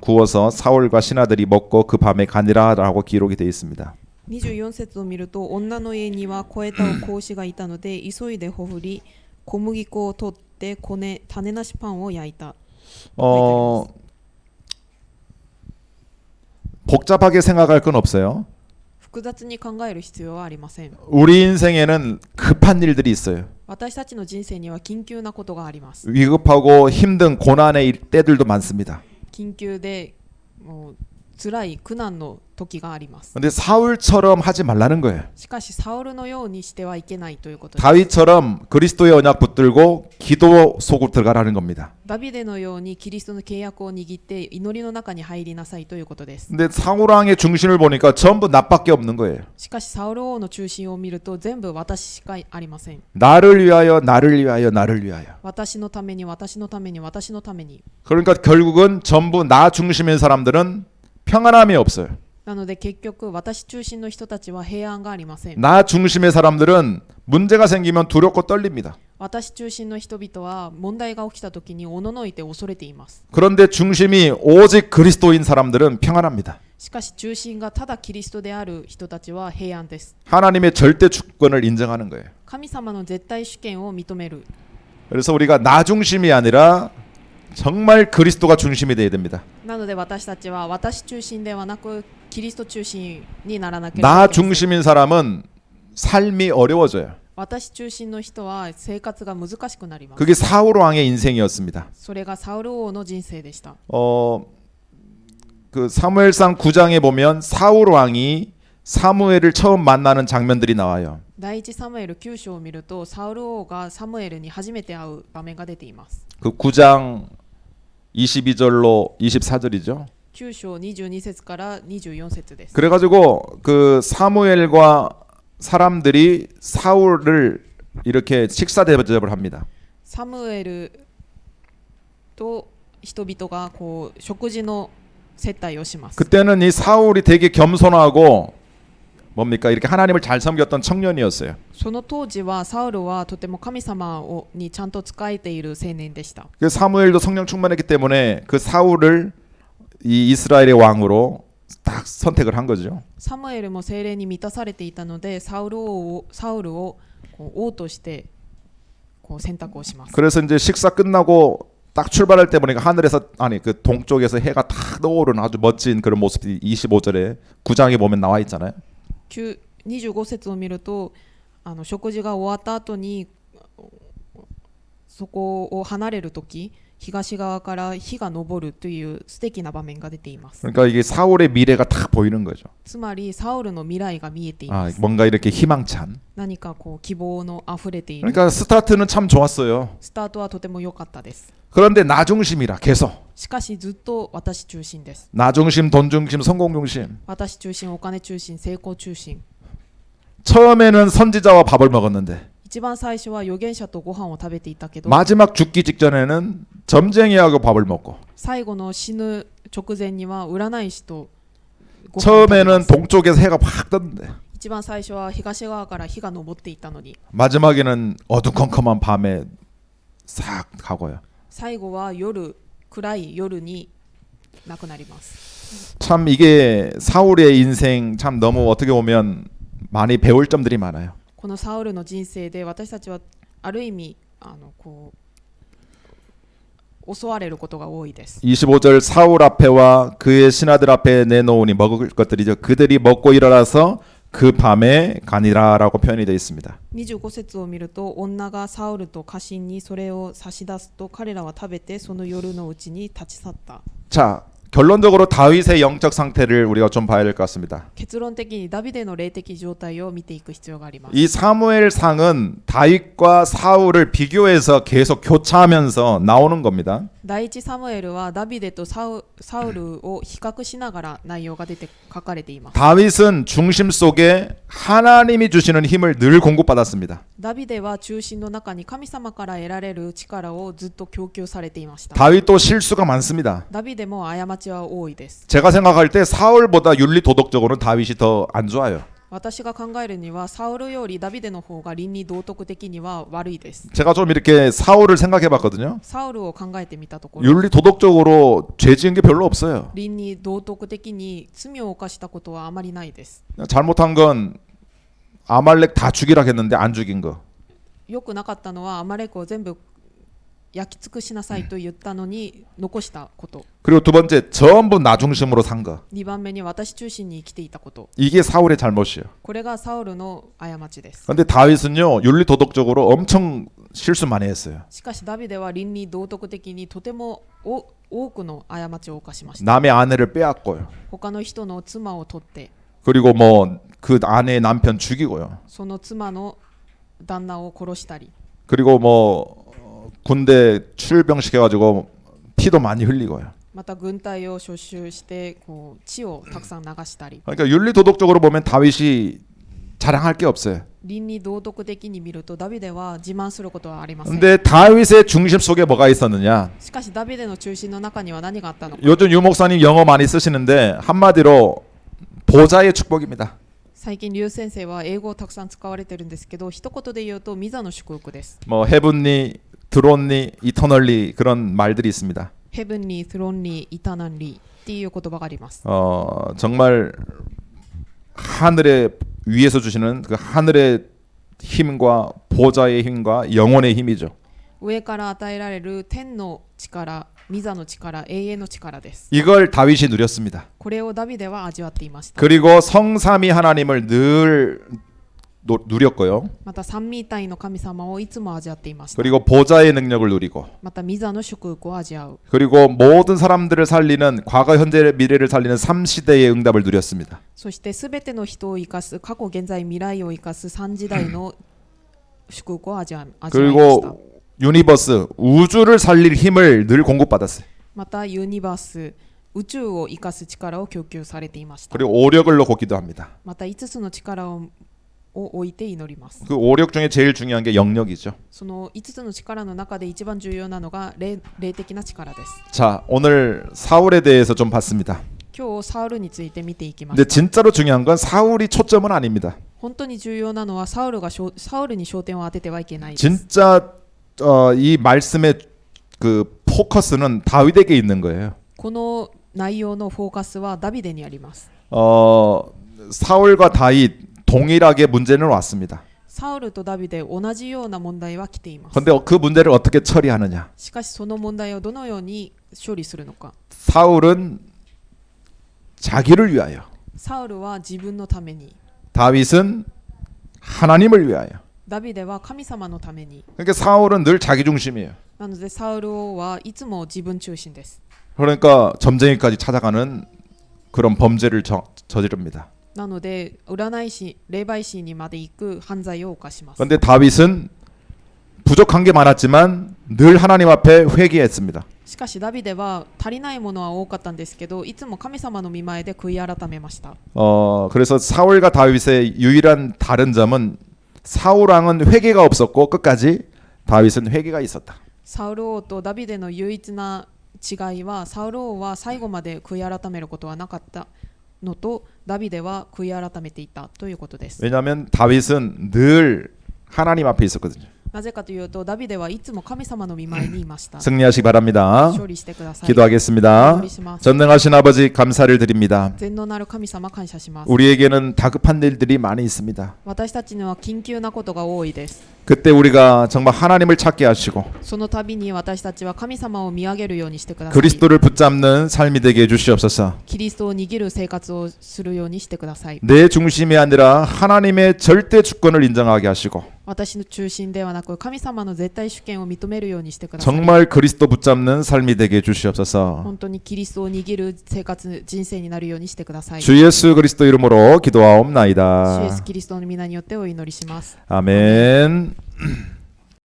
Speaker 1: 구워서 사울과 신하들이 먹고 그 밤에 가니라라고 기록이 되어 있습니다.
Speaker 2: 24節を見ると女の家には肥えた子牛がいたので急いでほふり小麦粉を取って種なしパンを焼いた。
Speaker 1: 복잡하게 생각할 건 없어요.
Speaker 2: 複雑に考える必要はありません。
Speaker 1: 우리 인생에는 급한 일들이 있어요.
Speaker 2: 私たちの人生には緊急なことがあります。
Speaker 1: 위급하고 힘든 고난의 때들도 많습니다.
Speaker 2: 緊急でもう辛い苦難の時があります。
Speaker 1: 근데 사울처럼 하지 말라는 거예요.
Speaker 2: しかしサウルのようにしてはいけないということです。
Speaker 1: 다윗처럼 그리스도의 언약 붙들고 기도 속으로 들어가라는 겁니다.
Speaker 2: ダビデのようにキリストの契約を握って祈りの中に入りなさいということです。
Speaker 1: 근데 사울 왕의 중심을 보니까 전부 나밖에 없는 거예요.
Speaker 2: しかしサウル王の中心を見ると全部私しかありません。
Speaker 1: 나를 위하여 나를 위하여 나를 위하여.
Speaker 2: 私のために私のために私のために。
Speaker 1: 그러니까 결국은 전부 나 중심인 사람들은 평안함이 없어요.
Speaker 2: なので結局私中心の人たちは平安がありません。
Speaker 1: 나 중심의 사람들은 문제가 생기면 두렵고 떨립니다.
Speaker 2: 私中心の人々は問題が起きた時におののいて恐れています。
Speaker 1: 그런데 중심이 오직 그리스도인 사람들은 평안합니다.
Speaker 2: しかし中心がただキリストである人たちは平安です。
Speaker 1: 하나님의 절대 주권을 인정하는 거예요.
Speaker 2: 神様の絶対主権を認める。
Speaker 1: 그래서 우리가 나 중심이 아니라 정말 그리스도가 중심이 돼야 됩니다.
Speaker 2: なので私たちは私中心ではなくキリスト中心にならなければい
Speaker 1: 나
Speaker 2: けません。
Speaker 1: 중심인 사람은 삶이 어려워져요.
Speaker 2: 私中心の人は生活が難しくなります。
Speaker 1: 그게 사울 왕의 인생이었습니다.
Speaker 2: それがサウル王の人生でした。
Speaker 1: 그 사무엘상 9장에 보면 사울 왕이 사무엘을 처음 만나는 장면들이 나와요.
Speaker 2: 第一サムエル9章を見るとサウル王がサムエルに初めて会う場面が出ています。
Speaker 1: 그 9장 22절로 24절이죠.
Speaker 2: 9章22節から24節です。
Speaker 1: 그래가지고 그 사무엘과 사람들이 사울을 이렇게 식사 대접을 합니다.
Speaker 2: サムエルと人々がこう食事の接待をします。
Speaker 1: 그때는 이 사울이 되게 겸손하고 뭡니까 이렇게 하나님을 잘 섬겼던 청년이었어요.
Speaker 2: その当時はサウルはとても神様にちゃんと仕えている青年でした。
Speaker 1: 그 사무엘도 성령 충만했기 때문에 그 사울을 이 이스라엘의 왕으로 딱 선택을 한 거죠.
Speaker 2: サムエルも聖霊に満たされていたのでサウルをこう王としてこう選択をします。
Speaker 1: 그래서 이제 식사 끝나고 딱 출발할 때 보니까 하늘에서 아니 그 동쪽에서 해가 탁 떠오르는 아주 멋진 그런 모습이 25절에 9장에 보면 나와 있잖아요.
Speaker 2: 25節を見ると食事が終わった後にそこを離れるとき東側から日が昇るという素敵な場面が出ています。
Speaker 1: 그러니까 이게 사울의 미래가 탁 보이는 거죠.
Speaker 2: つまりサウルの未来が見えています。
Speaker 1: 뭔가 이렇게 희망찬.
Speaker 2: 何かこう希望のあふれている。
Speaker 1: 그러니까 스타트는 참 좋았어요.
Speaker 2: スタートはとても良かったです。
Speaker 1: 그런데 나 중심이라 계속.
Speaker 2: しかしずっと私中心です。
Speaker 1: 나 중심, 돈 중심, 성공 중심.
Speaker 2: 私中心、お金中心、成功中心。
Speaker 1: 처음에는 선지자와 밥을 먹었는데
Speaker 2: 一番最初は預言者とご飯を食べていたけど、
Speaker 1: 마지막 죽기 직전에는 점쟁이하고 밥을 먹고
Speaker 2: 最後の死ぬ直前には占い師とご飯を食べま
Speaker 1: 처음에는
Speaker 2: す。
Speaker 1: 동쪽에서 해가 확 떴는데
Speaker 2: 一番最初は東側から火が昇っていたのに、
Speaker 1: 마지막에는 어두컴컴한 밤에 싹 가고요.
Speaker 2: 最後は暗い夜に亡くなります。
Speaker 1: 참 이게 사울의 인생 참 너무 어떻게 보면 많이 배울 점들이 많아요.
Speaker 2: このサウルの人生で私たちはある意味こう襲われることが多いです。
Speaker 1: 25절 사울 앞에와 그의 신하들 앞에 내놓으니 먹을 것들이죠. 그들이 먹고 일어나서 그 밤에 가니라라고 표현이 되어 있습니다.
Speaker 2: 25節を見ると女がサウルと家臣にそれを差し出すと彼らは食べてその夜のうちに立ち去った。
Speaker 1: 자, 결론적으로 다윗의 영적 상태를 우리가 좀 봐야 될 것 같습니다.
Speaker 2: 結論的にダビデの霊的状態を見ていく必要があります。
Speaker 1: 이 사무엘상은 다윗과 사울을 비교해서 계속 교차하면서 나오는 겁니다.
Speaker 2: 第一サムエルはダビデとサウルを比較しながら内容が書かれています。
Speaker 1: 다윗은 중심 속에 하나님이 주시는 힘을 늘 공급받았습니다.
Speaker 2: ダビデは中心の中に神様から得られる力をずっと供給されていました。
Speaker 1: 다윗도 실수가 많습니다.
Speaker 2: ダビデも過ちは多いです。
Speaker 1: 제가 생각할 때 사울보다 윤리 도덕적으로는 다윗이 더 안 좋아요.
Speaker 2: 私が考えるにはサウルよりダビデの方が倫理道徳的には悪いです。
Speaker 1: 제가 좀 이렇게 사울을 생각해 봤거든요.
Speaker 2: サウルを考えてみたところ
Speaker 1: 윤리 도덕적으로 죄 지은 게 별로 없어요.
Speaker 2: 倫理道徳的に罪を犯したことはあまりないです。
Speaker 1: 잘못한 건 아말렉 다 죽이라 했는데 안 죽인 거.
Speaker 2: よくなかったのはアマレクを全部焼き尽くしなさいと言ったのに残したこと。
Speaker 1: 그리고 두 번째 전부 나 중심으로 산 거.
Speaker 2: 2番目に私中心に生きていたこと。
Speaker 1: 이게 사울의 잘못이에요.
Speaker 2: これがサウルの過ちです。
Speaker 1: 근데 다윗은요 윤리 도덕적으로 엄청 실수 많이 했어요.
Speaker 2: しかしダビデは倫理道徳的にとても多くの過ちを犯しました。
Speaker 1: 남의 아내를 빼앗고요.
Speaker 2: 他の人の妻を取って
Speaker 1: 그리고 뭐 그 아내의 남편 죽이고요.
Speaker 2: その妻の旦那を殺したり
Speaker 1: 그리고 뭐 군대 출병시켜가지고 피도 많이 흘리고요.
Speaker 2: また軍隊を招集してこう血をたくさん流したり
Speaker 1: 그러니까 윤리 도덕적으로 보면 다윗이 자랑할 게 없어요.
Speaker 2: 倫理道徳的に見るとダビデは自慢することはありません。
Speaker 1: 근데 다윗의 중심 속에 뭐가 있었느냐?
Speaker 2: しかしダビデの中心の中には何があったのか。
Speaker 1: 요즘 유 목사님 영어 많이 쓰시는데 한마디로 보좌의 축복입니다.
Speaker 2: 最近リュウ先生は英語をたくさん使われてるんですけど、一言で言うとミザの祝福です。
Speaker 1: 뭐 헤븐리, 드론리, 이터널리 그런 말들이 있습니다.
Speaker 2: ヘブンリー、スロンリー、イタナンリーっていう言葉があります。
Speaker 1: 정말 하늘의 위에서 주시는 그 하늘의 힘과 보좌의 힘과 영혼의 힘이죠.
Speaker 2: 上から与えられる天の力、ミザの力、永遠の力です。
Speaker 1: 이걸 다윗이 누렸습니다.
Speaker 2: これをダビデは味わっていました。
Speaker 1: 그리고 성삼위 하나님을 늘 누렸고요.
Speaker 2: また三位一体の神様をいつも味わっていました。
Speaker 1: 그리고 보좌의 능력을 누리고
Speaker 2: またミザの祝福を味わう。
Speaker 1: 그리고 모든 사람들을 살리는 과거, 현재, 미래를 살리는 3시대의 응답을 누렸습니다.
Speaker 2: そしてすべての人を生かす過去、現在、未来を生かす三時代の祝福を味わいました。
Speaker 1: 그리고 유니버스, 우주를 살릴 힘을 늘 공급받았어요.
Speaker 2: またユニバース、宇宙を生かす力を供給されていました。
Speaker 1: 그리고 오력을 놓고 기도합니다.
Speaker 2: また5つの力をを置いて祈ります。
Speaker 1: 그 오력 중에 제일 중요한 게 영력이죠.
Speaker 2: その5つの力の中で一番重要なのが霊的な力です。
Speaker 1: 자, 오늘 사울에 대해서 좀 봤습니다.
Speaker 2: 今日サウルについて見ていきま
Speaker 1: 근데
Speaker 2: した。
Speaker 1: 진짜로 중요한 건 사울이 초점은 아닙니다.
Speaker 2: 本当に重要なのはサウルに焦点を当ててはいけないです。
Speaker 1: 진짜 이 말씀의 그 포커스는 다윗에게 있는 거예요.
Speaker 2: この内容のフォーカスはダビデにあります。
Speaker 1: 사울과 다윗 동일하게 문제는 왔습니다.
Speaker 2: サウルとダビデ同じような問題は来ています。
Speaker 1: 근데 그 문제를 어떻게 처리하느냐?
Speaker 2: しかしその問題をどのように処理するのか。
Speaker 1: 사울은 자기를 위하여,
Speaker 2: サウルは自分のために、
Speaker 1: 다윗은 하나님을 위하여.
Speaker 2: ダビデは神様のために。
Speaker 1: 그러니까 사울은 늘 자기 중심이에요.
Speaker 2: なのでサウル王はいつも自分中心です。
Speaker 1: 그러니까 점쟁이까지 찾아가는 그런 범죄를 저지릅니다.
Speaker 2: なので占い師、霊媒師にまで行く犯罪を犯します。
Speaker 1: 그런데 다윗은 부족한 게 많았지만 늘 하나님 앞에 회개했습니다.
Speaker 2: しかしダビデは足りないものは多かったんですけど、いつも神様の御前で悔い改めました。
Speaker 1: 그래서 사울과 다윗의 유일한 다른 점은 사울 왕은 회개가 없었고 끝까지 다윗은 회개가 있었다.
Speaker 2: サウル王とダビデの唯一な違いは、サウル王は最後まで悔い改めることはなかったのと、ダビデは悔い改めていたということです。
Speaker 1: 왜냐하면 다윗은 늘 하나님 앞에 있었거든요.
Speaker 2: なぜかというと、ダビデはいつも神様の御前にいました。
Speaker 1: 승리하시기 바랍니다.
Speaker 2: 勝利してください。
Speaker 1: 기도하겠습니다.
Speaker 2: お祈りします。
Speaker 1: 전능하신 아버지 감사를 드립니다.
Speaker 2: 全能なる神様感謝します。
Speaker 1: 우리에게는 다급한 일들이 많이 있습니다.
Speaker 2: 私たちには緊急なことが多いです。
Speaker 1: 그때 우리가 정말 하나님을 찾게 하시고
Speaker 2: その度に私たちは神様を見上げるようにしてください。
Speaker 1: 그리스도를 붙잡는 삶이 되게 해주시옵소서.
Speaker 2: キリストを握る生活をするようにしてください。
Speaker 1: 내 중심이 아니라 하나님의 절대 주권을 인정하게 하시고
Speaker 2: 私の中心ではなく神様の絶対主権を認めるようにしてください。
Speaker 1: 정말 그리스도 붙잡는 삶이 되게 해주시옵소서.
Speaker 2: 本当にキリストを握る生活、人生になるようにしてください。
Speaker 1: 주 예수 그리스도 이름으로
Speaker 2: 主イエ
Speaker 1: 기도하옵나이다.
Speaker 2: スキリストの皆によってお祈りします。
Speaker 1: 아멘.